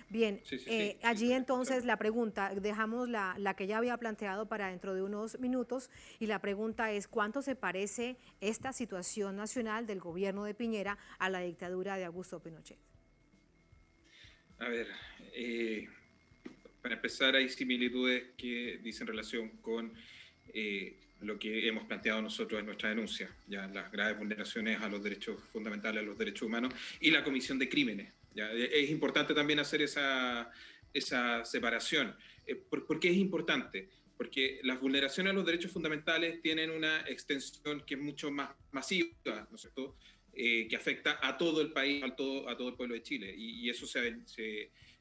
Bien, Sí. allí entonces la pregunta, dejamos la que ya había planteado para dentro de unos minutos y la pregunta es ¿cuánto se parece esta situación nacional del gobierno de Piñera a la dictadura de Augusto Pinochet? A ver, para empezar hay similitudes que dicen relación con lo que hemos planteado nosotros en nuestra denuncia, ya las graves vulneraciones a los derechos fundamentales, a los derechos humanos y la comisión de crímenes. ¿Ya? Es importante también hacer esa separación. ¿Por qué es importante? Porque las vulneraciones a los derechos fundamentales tienen una extensión que es mucho más masiva, ¿no es cierto?, que afecta a todo el país, a todo el pueblo de Chile. Y eso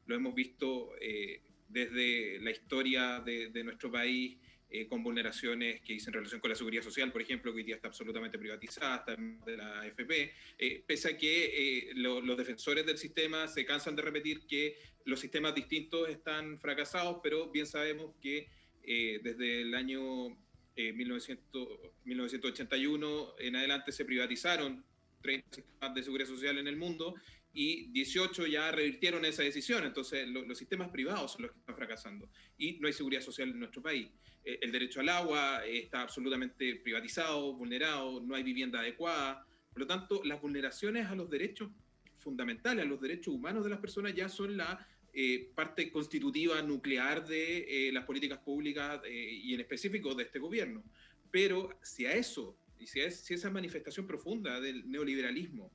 lo hemos visto desde la historia de nuestro país, con vulneraciones que dicen relación con la seguridad social, por ejemplo, que hoy día está absolutamente privatizada, está en manos de la AFP, pese a que los defensores del sistema se cansan de repetir que los sistemas distintos están fracasados, pero bien sabemos que desde el año 1981 en adelante se privatizaron 30 sistemas de seguridad social en el mundo y 18 ya revirtieron esa decisión. Entonces los sistemas privados son los que están fracasando y no hay seguridad social en nuestro país. El derecho al agua está absolutamente privatizado, vulnerado, no hay vivienda adecuada. Por lo tanto, las vulneraciones a los derechos fundamentales, a los derechos humanos de las personas ya son la parte constitutiva nuclear de las políticas públicas y en específico de este gobierno. Pero si a eso, y si esa manifestación profunda del neoliberalismo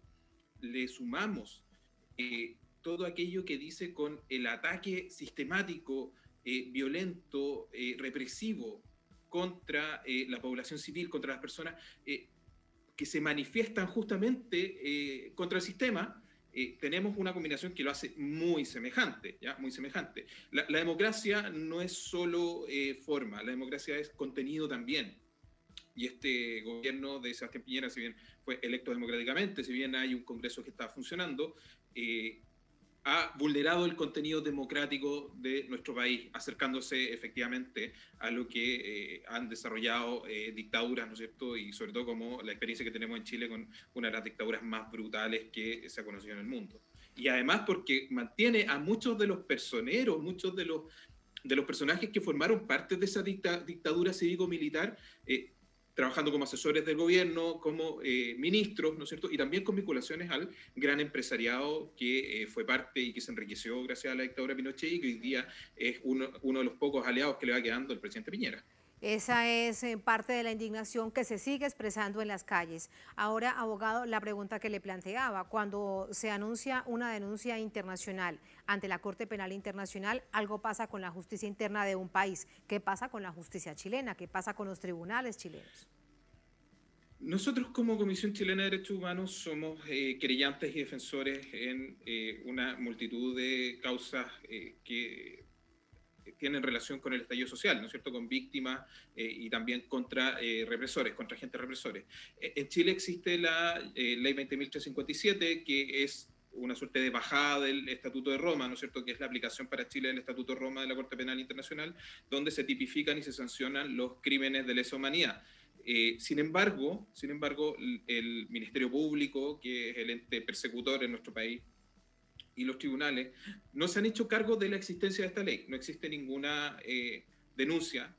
le sumamos todo aquello que dice con el ataque sistemático, violento, represivo contra la población civil, contra las personas que se manifiestan justamente contra el sistema, tenemos una combinación que lo hace muy semejante, ¿ya? Muy semejante. La democracia no es solo forma, la democracia es contenido también. Y este gobierno de Sebastián Piñera, si bien fue electo democráticamente, si bien hay un Congreso que está funcionando, ha vulnerado el contenido democrático de nuestro país, acercándose efectivamente a lo que han desarrollado dictaduras, ¿no es cierto? Y sobre todo como la experiencia que tenemos en Chile con una de las dictaduras más brutales que se ha conocido en el mundo. Y además porque mantiene a muchos de los personeros, muchos de los personajes que formaron parte de esa dictadura cívico-militar, trabajando como asesores del gobierno, como ministros, ¿no es cierto? Y también con vinculaciones al gran empresariado que fue parte y que se enriqueció gracias a la dictadura de Pinochet y que hoy día es uno de los pocos aliados que le va quedando al presidente Piñera. Esa es parte de la indignación que se sigue expresando en las calles. Ahora, abogado, la pregunta que le planteaba, cuando se anuncia una denuncia internacional ante la Corte Penal Internacional, algo pasa con la justicia interna de un país. ¿Qué pasa con la justicia chilena? ¿Qué pasa con los tribunales chilenos? Nosotros como Comisión Chilena de Derechos Humanos somos querellantes y defensores en una multitud de causas que tienen relación con el estallido social, ¿no es cierto?, con víctimas y también contra represores, contra agentes represores. En Chile existe la Ley 20.357, que es una suerte de bajada del Estatuto de Roma, ¿no es cierto?, que es la aplicación para Chile del Estatuto de Roma de la Corte Penal Internacional, donde se tipifican y se sancionan los crímenes de lesa humanidad. Sin embargo, el Ministerio Público, que es el ente persecutor en nuestro país, y los tribunales no se han hecho cargo de la existencia de esta ley. No existe ninguna denuncia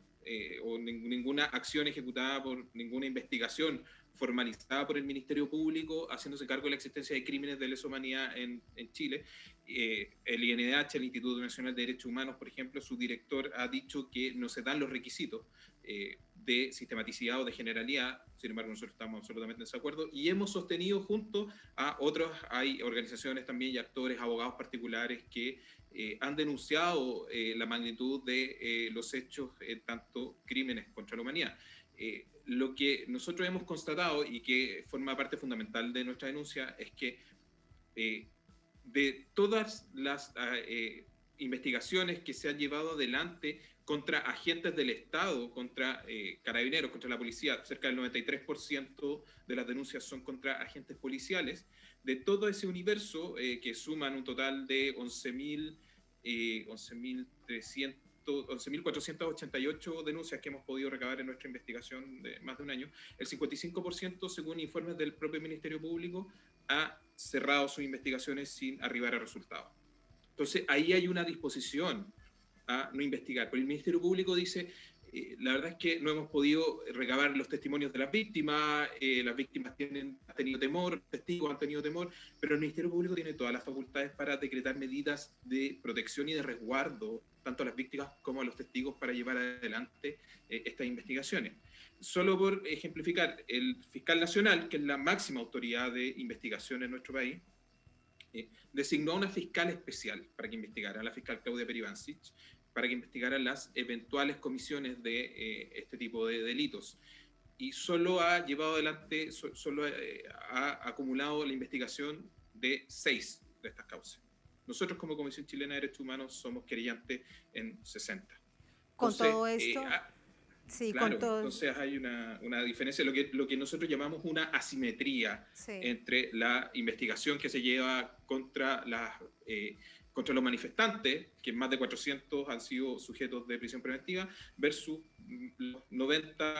o ninguna acción ejecutada por ninguna investigación formalizada por el Ministerio Público haciéndose cargo de la existencia de crímenes de lesa humanidad en Chile. El INDH, el Instituto Nacional de Derechos Humanos, por ejemplo, su director ha dicho que no se dan los requisitos de sistematicidad o de generalidad. Sin embargo, nosotros estamos absolutamente en desacuerdo y hemos sostenido junto a otros, hay organizaciones también y actores, abogados particulares que han denunciado la magnitud de los hechos, tanto crímenes contra la humanidad. Lo que nosotros hemos constatado y que forma parte fundamental de nuestra denuncia es que de todas las investigaciones que se han llevado adelante contra agentes del Estado, contra carabineros, contra la policía, cerca del 93% de las denuncias son contra agentes policiales. De todo ese universo, que suman un total de 11.488 denuncias que hemos podido recabar en nuestra investigación de más de un año, el 55%, según informes del propio Ministerio Público, ha cerrado sus investigaciones sin arribar a resultados. Entonces, ahí hay una disposición a no investigar. Pero el Ministerio Público dice, la verdad es que no hemos podido recabar los testimonios de las víctimas han tenido temor, los testigos han tenido temor, pero el Ministerio Público tiene todas las facultades para decretar medidas de protección y de resguardo, tanto a las víctimas como a los testigos, para llevar adelante estas investigaciones. Solo por ejemplificar, el fiscal nacional, que es la máxima autoridad de investigación en nuestro país, designó a una fiscal especial para que investigara, a la fiscal Claudia Peribancic, para que investigara las eventuales comisiones de este tipo de delitos. Y solo ha llevado adelante, ha acumulado la investigación de 6 de estas causas. Nosotros como Comisión Chilena de Derechos Humanos somos querellantes en 60. Con todo esto, Sí, claro, con todo. entonces hay una diferencia, lo que nosotros llamamos una asimetría entre la investigación que se lleva contra los manifestantes, que más de 400 han sido sujetos de prisión preventiva, versus los 90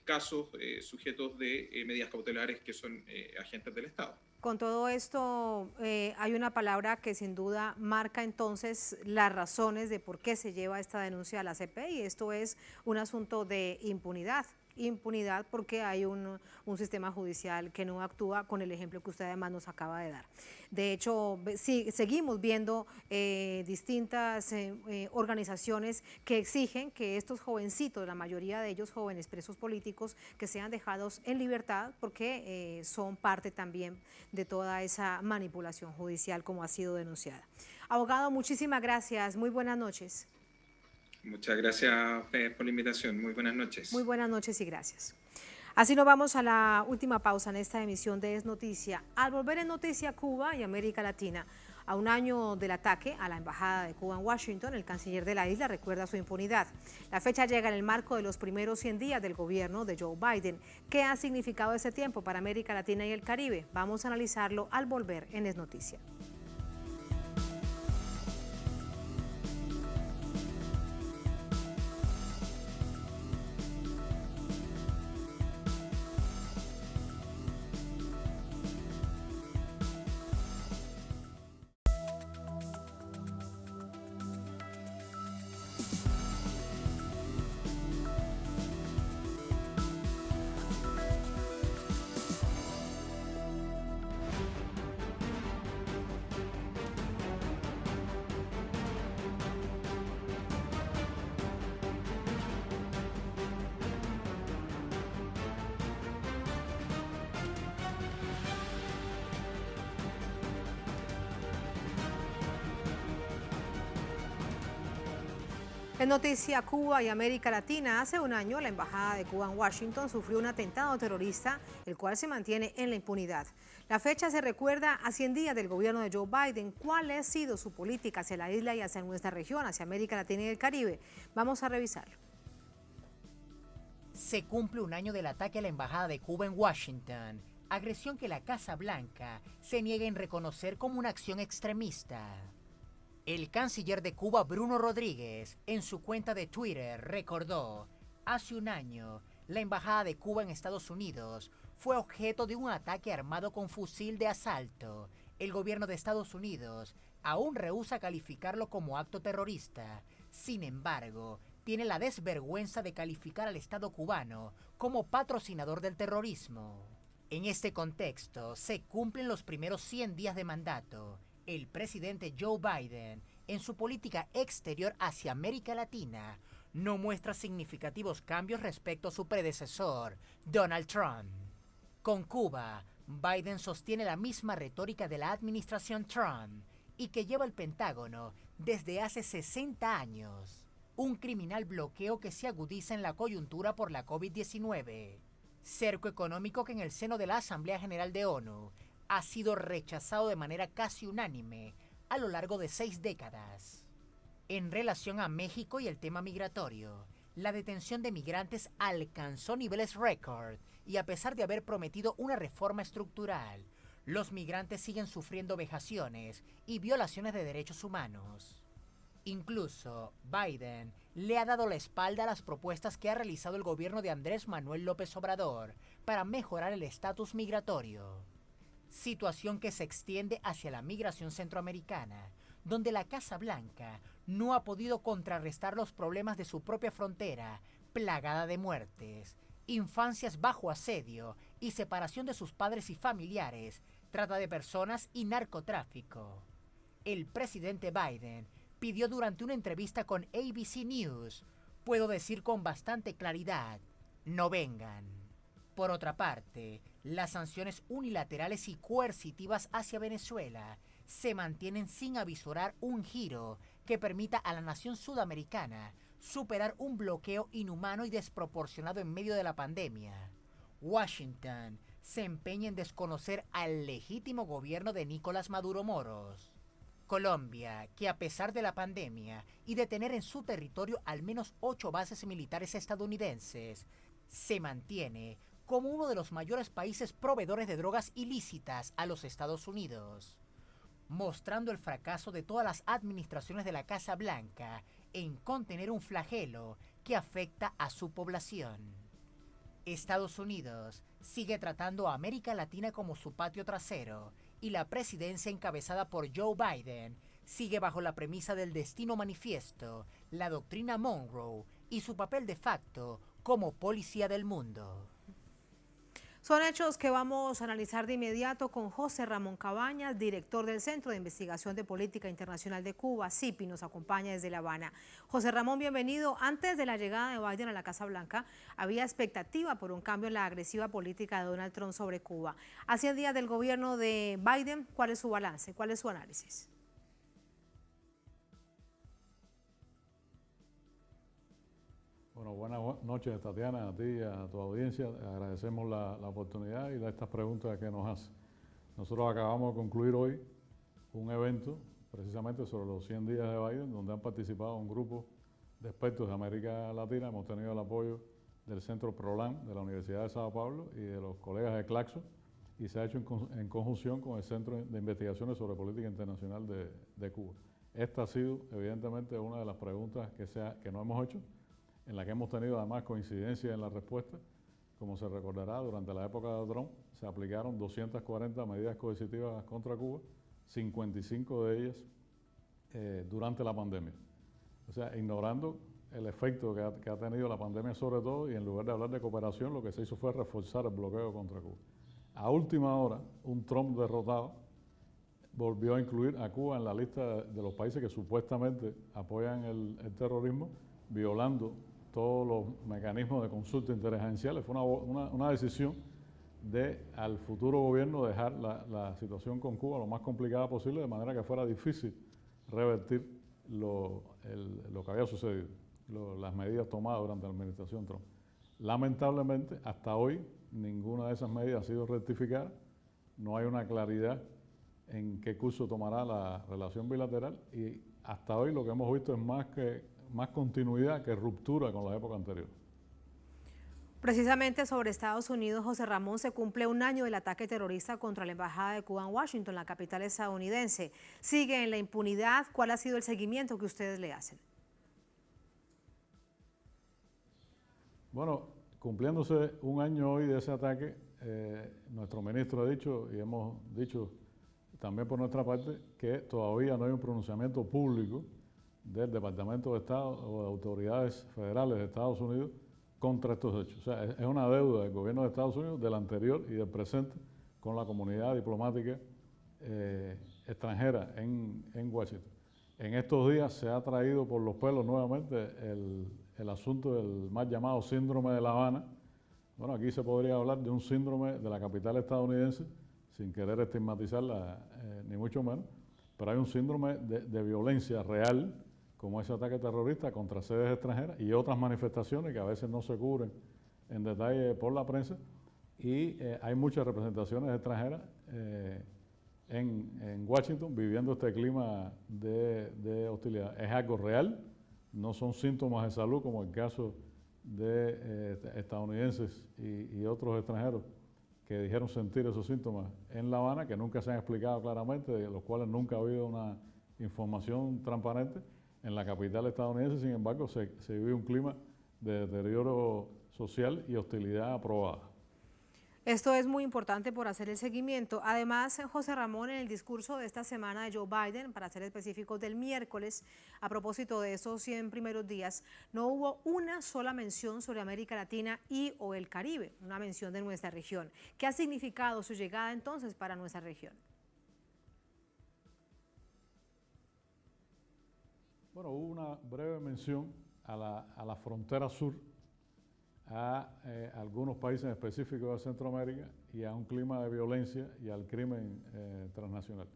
casos sujetos de medidas cautelares que son agentes del Estado. Con todo esto, hay una palabra que sin duda marca entonces las razones de por qué se lleva esta denuncia a la CPI. Esto es un asunto de impunidad. Impunidad porque hay un sistema judicial que no actúa, con el ejemplo que usted además nos acaba de dar. De hecho, sí, seguimos viendo distintas organizaciones que exigen que estos jovencitos, la mayoría de ellos jóvenes presos políticos, que sean dejados en libertad porque son parte también de toda esa manipulación judicial como ha sido denunciada. Abogado, muchísimas gracias. Muy buenas noches. Muchas gracias a ustedes por la invitación. Muy buenas noches. Muy buenas noches y gracias. Así nos vamos a la última pausa en esta emisión de Es Noticia. Al volver en Noticia Cuba y América Latina, a un año del ataque a la Embajada de Cuba en Washington, el canciller de la isla recuerda su impunidad. La fecha llega en el marco de los primeros 100 días del gobierno de Joe Biden. ¿Qué ha significado ese tiempo para América Latina y el Caribe? Vamos a analizarlo al volver en Es Noticia. En Noticia Cuba y América Latina, hace un año la Embajada de Cuba en Washington sufrió un atentado terrorista, el cual se mantiene en la impunidad. La fecha se recuerda a 100 días del gobierno de Joe Biden. ¿Cuál ha sido su política hacia la isla y hacia nuestra región, hacia América Latina y el Caribe? Vamos a revisarlo. Se cumple un año del ataque a la Embajada de Cuba en Washington, agresión que la Casa Blanca se niega en reconocer como una acción extremista. El canciller de Cuba, Bruno Rodríguez, en su cuenta de Twitter recordó: hace un año, la Embajada de Cuba en Estados Unidos fue objeto de un ataque armado con fusil de asalto. El gobierno de Estados Unidos aún rehúsa calificarlo como acto terrorista. Sin embargo, tiene la desvergüenza de calificar al Estado cubano como patrocinador del terrorismo. En este contexto, se cumplen los primeros 100 días de mandato. El presidente Joe Biden, en su política exterior hacia América Latina, no muestra significativos cambios respecto a su predecesor, Donald Trump. Con Cuba, Biden sostiene la misma retórica de la administración Trump y que lleva el Pentágono desde hace 60 años. Un criminal bloqueo que se agudiza en la coyuntura por la COVID-19. Cerco económico que en el seno de la Asamblea General de ONU ha sido rechazado de manera casi unánime a lo largo de 6 décadas. En relación a México y el tema migratorio, la detención de migrantes alcanzó niveles récord y a pesar de haber prometido una reforma estructural, los migrantes siguen sufriendo vejaciones y violaciones de derechos humanos. Incluso, Biden le ha dado la espalda a las propuestas que ha realizado el gobierno de Andrés Manuel López Obrador para mejorar el estatus migratorio. Situación que se extiende hacia la migración centroamericana, donde la Casa Blanca no ha podido contrarrestar los problemas de su propia frontera, plagada de muertes, infancias bajo asedio y separación de sus padres y familiares, trata de personas y narcotráfico. El presidente Biden pidió durante una entrevista con ABC News: puedo decir con bastante claridad, no vengan. Por otra parte, las sanciones unilaterales y coercitivas hacia Venezuela se mantienen sin avisorar un giro que permita a la nación sudamericana superar un bloqueo inhumano y desproporcionado en medio de la pandemia. Washington se empeña en desconocer al legítimo gobierno de Nicolás Maduro Moros. Colombia, que a pesar de la pandemia y de tener en su territorio al menos 8 bases militares estadounidenses, se mantiene como uno de los mayores países proveedores de drogas ilícitas a los Estados Unidos, mostrando el fracaso de todas las administraciones de la Casa Blanca en contener un flagelo que afecta a su población. Estados Unidos sigue tratando a América Latina como su patio trasero y la presidencia encabezada por Joe Biden sigue bajo la premisa del destino manifiesto, la doctrina Monroe y su papel de facto como policía del mundo. Son hechos que vamos a analizar de inmediato con José Ramón Cabañas, director del Centro de Investigación de Política Internacional de Cuba, CIPI, nos acompaña desde La Habana. José Ramón, bienvenido. Antes de la llegada de Biden a la Casa Blanca, había expectativa por un cambio en la agresiva política de Donald Trump sobre Cuba. A 100 días del gobierno de Biden, ¿cuál es su balance? ¿Cuál es su análisis? Bueno, buenas noches, Tatiana, a ti y a tu audiencia. Agradecemos la oportunidad y estas preguntas que nos hace. Nosotros acabamos de concluir hoy un evento precisamente sobre los 100 días de Biden, donde han participado un grupo de expertos de América Latina. Hemos tenido el apoyo del Centro PROLAN de la Universidad de Sao Paulo y de los colegas de Claxo, y se ha hecho en conjunción con el Centro de Investigaciones sobre Política Internacional de Cuba. Esta ha sido, evidentemente, una de las preguntas que no hemos hecho, en la que hemos tenido además coincidencia en la respuesta. Como se recordará, durante la época de Trump se aplicaron 240 medidas coercitivas contra Cuba, 55 de ellas durante la pandemia. O sea, ignorando el efecto que ha tenido la pandemia sobre todo, y en lugar de hablar de cooperación, lo que se hizo fue reforzar el bloqueo contra Cuba. A última hora, un Trump derrotado volvió a incluir a Cuba en la lista de los países que supuestamente apoyan el terrorismo, violando todos los mecanismos de consulta interagenciales. Fue una decisión al futuro gobierno dejar la situación con Cuba lo más complicada posible, de manera que fuera difícil revertir lo que había sucedido, las medidas tomadas durante la administración Trump. Lamentablemente, hasta hoy, ninguna de esas medidas ha sido rectificada. No hay una claridad en qué curso tomará la relación bilateral, y hasta hoy lo que hemos visto es más continuidad que ruptura con la época anterior. Precisamente sobre Estados Unidos, José Ramón, se cumple un año del ataque terrorista contra la Embajada de Cuba en Washington, la capital estadounidense. ¿Sigue en la impunidad? ¿Cuál ha sido el seguimiento que ustedes le hacen? Bueno, cumpliéndose un año hoy de ese ataque, nuestro ministro ha dicho, y hemos dicho también por nuestra parte, que todavía no hay un pronunciamiento público del Departamento de Estado o de autoridades federales de Estados Unidos contra estos hechos. O sea, es una deuda del gobierno de Estados Unidos, del anterior y del presente, con la comunidad diplomática extranjera en Washington. En estos días se ha traído por los pelos nuevamente el asunto del mal llamado síndrome de La Habana. Bueno, aquí se podría hablar de un síndrome de la capital estadounidense, sin querer estigmatizarla ni mucho menos, pero hay un síndrome de violencia real, como ese ataque terrorista contra sedes extranjeras y otras manifestaciones que a veces no se cubren en detalle por la prensa, y hay muchas representaciones extranjeras en Washington viviendo este clima de hostilidad. Es algo real, no son síntomas de salud como el caso de estadounidenses y otros extranjeros que dijeron sentir esos síntomas en La Habana, que nunca se han explicado claramente, de los cuales nunca ha habido una información transparente. En la capital estadounidense, sin embargo, se vive un clima de deterioro social y hostilidad aprobada. Esto es muy importante por hacer el seguimiento. Además, José Ramón, en el discurso de esta semana de Joe Biden, para ser específicos del miércoles, a propósito de esos 100 primeros días, no hubo una sola mención sobre América Latina o el Caribe, una mención de nuestra región. ¿Qué ha significado su llegada entonces para nuestra región? Bueno, hubo una breve mención a la frontera sur, a algunos países específicos de Centroamérica y a un clima de violencia y al crimen transnacional.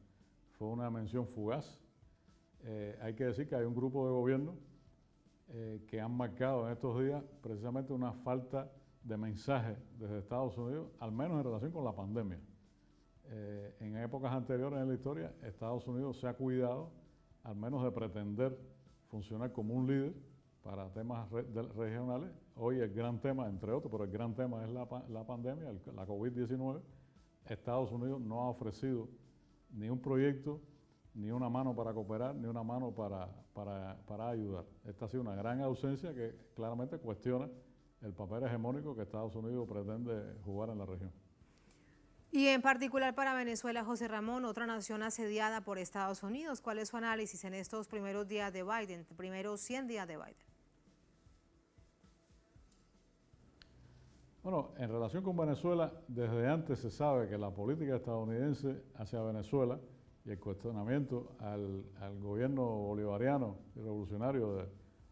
Fue una mención fugaz. Hay que decir que hay un grupo de gobierno que han marcado en estos días precisamente una falta de mensaje desde Estados Unidos, al menos en relación con la pandemia. en épocas anteriores en la historia, Estados Unidos se ha cuidado al menos de pretender funcionar como un líder para temas regionales. Hoy el gran tema, entre otros, pero el gran tema es la pandemia, la COVID-19. Estados Unidos no ha ofrecido ni un proyecto, ni una mano para cooperar, ni una mano para ayudar. Esta ha sido una gran ausencia que claramente cuestiona el papel hegemónico que Estados Unidos pretende jugar en la región. Y en particular para Venezuela, José Ramón, otra nación asediada por Estados Unidos. ¿Cuál es su análisis en estos primeros días de Biden, primeros 100 días de Biden? Bueno, en relación con Venezuela, desde antes se sabe que la política estadounidense hacia Venezuela y el cuestionamiento al gobierno bolivariano y revolucionario del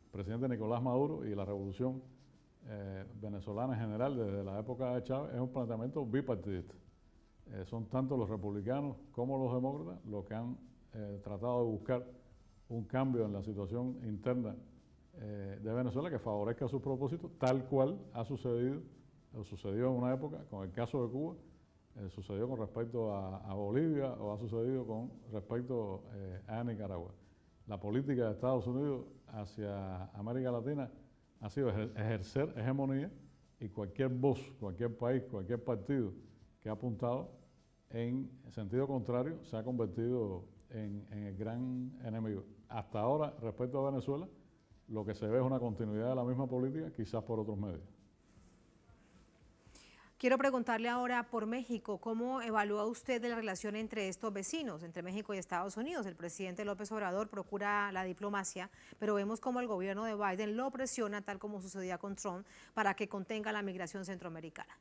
presidente Nicolás Maduro y la revolución venezolana en general desde la época de Chávez es un planteamiento bipartidista. Son tanto los republicanos como los demócratas los que han tratado de buscar un cambio en la situación interna de Venezuela que favorezca sus propósitos, tal cual ha sucedido o sucedió en una época con el caso de Cuba, sucedió con respecto a Bolivia o ha sucedido con respecto a Nicaragua. La política de Estados Unidos hacia América Latina ha sido ejercer hegemonía y cualquier voz, cualquier país, cualquier partido que ha apuntado en sentido contrario se ha convertido en el gran enemigo. Hasta ahora, respecto a Venezuela, lo que se ve es una continuidad de la misma política, quizás por otros medios. Quiero preguntarle ahora por México, ¿cómo evalúa usted la relación entre estos vecinos, entre México y Estados Unidos? El presidente López Obrador procura la diplomacia, pero vemos cómo el gobierno de Biden lo presiona, tal como sucedía con Trump, para que contenga la migración centroamericana.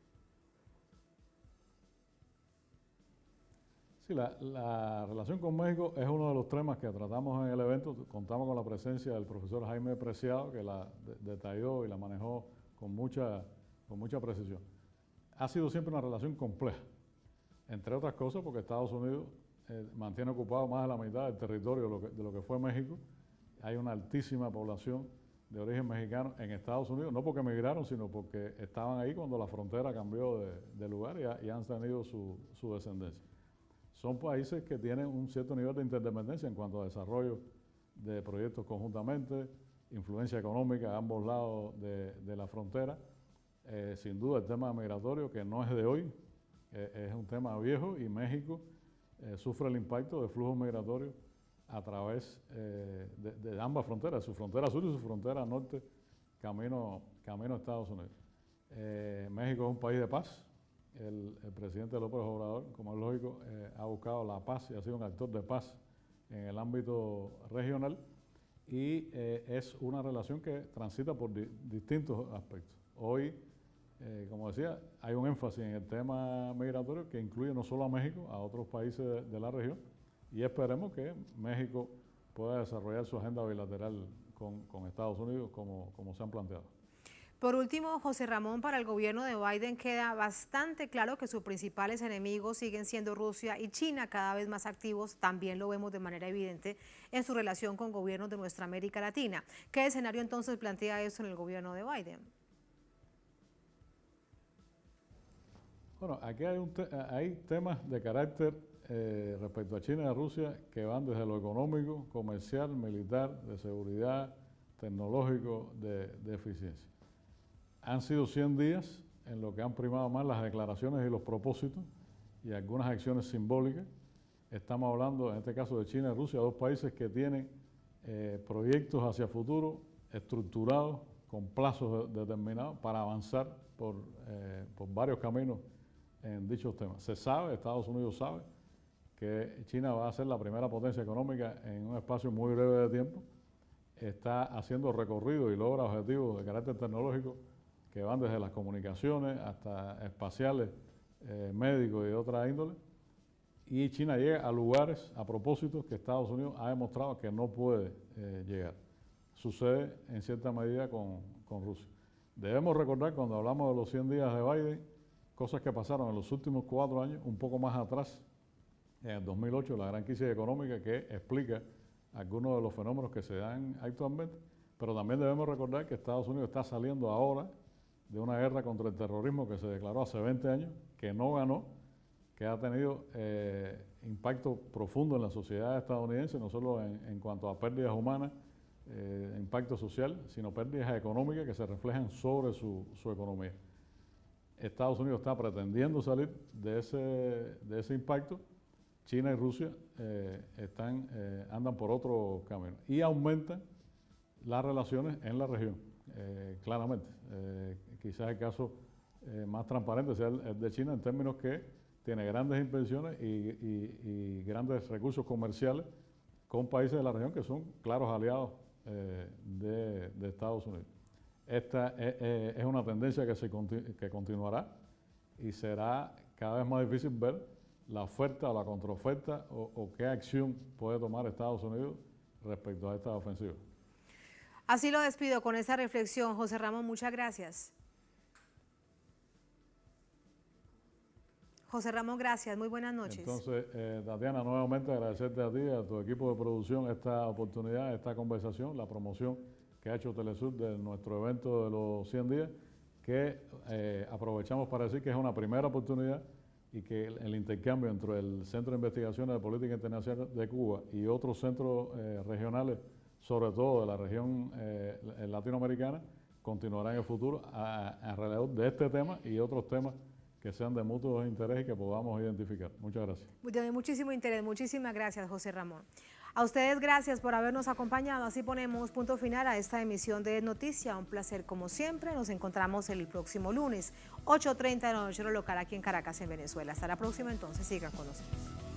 Sí, la relación con México es uno de los temas que tratamos en el evento. Contamos con la presencia del profesor Jaime Preciado, que la detalló y la manejó con mucha precisión. Ha sido siempre una relación compleja, entre otras cosas porque Estados Unidos mantiene ocupado más de la mitad del territorio de lo que fue México. Hay una altísima población de origen mexicano en Estados Unidos, no porque emigraron, sino porque estaban ahí cuando la frontera cambió de lugar y han tenido su descendencia. Son países que tienen un cierto nivel de interdependencia en cuanto a desarrollo de proyectos conjuntamente, influencia económica a ambos lados de la frontera. Sin duda el tema migratorio, que no es de hoy, es un tema viejo y México sufre el impacto de flujos migratorios a través de ambas fronteras, su frontera sur y su frontera norte, camino a Estados Unidos. México es un país de paz. El presidente López Obrador, como es lógico, ha buscado la paz y ha sido un actor de paz en el ámbito regional y es una relación que transita por distintos aspectos. Hoy, como decía, hay un énfasis en el tema migratorio que incluye no solo a México, a otros países de la región y esperemos que México pueda desarrollar su agenda bilateral con Estados Unidos como se han planteado. Por último, José Ramón, para el gobierno de Biden queda bastante claro que sus principales enemigos siguen siendo Rusia y China, cada vez más activos, también lo vemos de manera evidente en su relación con gobiernos de nuestra América Latina. ¿Qué escenario entonces plantea eso en el gobierno de Biden? Bueno, aquí hay temas de carácter respecto a China y a Rusia que van desde lo económico, comercial, militar, de seguridad, tecnológico, de eficiencia. Han sido 100 días en lo que han primado más las declaraciones y los propósitos y algunas acciones simbólicas. Estamos hablando, en este caso, de China y Rusia, dos países que tienen proyectos hacia futuro estructurados, con plazos determinados para avanzar por varios caminos en dichos temas. Se sabe, Estados Unidos sabe, que China va a ser la primera potencia económica en un espacio muy breve de tiempo. Está haciendo recorrido y logra objetivos de carácter tecnológico que van desde las comunicaciones hasta espaciales, médicos y de otra índole. Y China llega a lugares, a propósitos que Estados Unidos ha demostrado que no puede llegar. Sucede en cierta medida con Rusia. Debemos recordar cuando hablamos de los 100 días de Biden, cosas que pasaron en los últimos 4 años, un poco más atrás, en el 2008, la gran crisis económica que explica algunos de los fenómenos que se dan actualmente, pero también debemos recordar que Estados Unidos está saliendo ahora de una guerra contra el terrorismo que se declaró hace 20 años, que no ganó, que ha tenido impacto profundo en la sociedad estadounidense, no solo en cuanto a pérdidas humanas, impacto social, sino pérdidas económicas que se reflejan sobre su economía. Estados Unidos está pretendiendo salir de ese impacto. China y Rusia andan por otro camino y aumentan las relaciones en la región, claramente. Quizás el caso más transparente sea el de China en términos que tiene grandes inversiones y grandes recursos comerciales con países de la región que son claros aliados de Estados Unidos. Esta es una tendencia que continuará y será cada vez más difícil ver la oferta o la contraoferta o qué acción puede tomar Estados Unidos respecto a esta ofensiva. Así lo despido con esa reflexión. José Ramón, muchas gracias. José Ramón, gracias. Muy buenas noches. Entonces, Tatiana, nuevamente agradecerte a ti y a tu equipo de producción esta oportunidad, esta conversación, la promoción que ha hecho Telesur de nuestro evento de los 100 días, que aprovechamos para decir que es una primera oportunidad y que el intercambio entre el Centro de Investigaciones de Política Internacional de Cuba y otros centros regionales, sobre todo de la región latinoamericana, continuará en el futuro alrededor de este tema y otros temas que sean de mutuo interés y que podamos identificar. Muchas gracias. De muchísimo interés. Muchísimas gracias, José Ramón. A ustedes gracias por habernos acompañado. Así ponemos punto final a esta emisión de Noticia. Un placer como siempre. Nos encontramos el próximo lunes, 8:30 de la noche local aquí en Caracas, en Venezuela. Hasta la próxima entonces. Sigan con nosotros.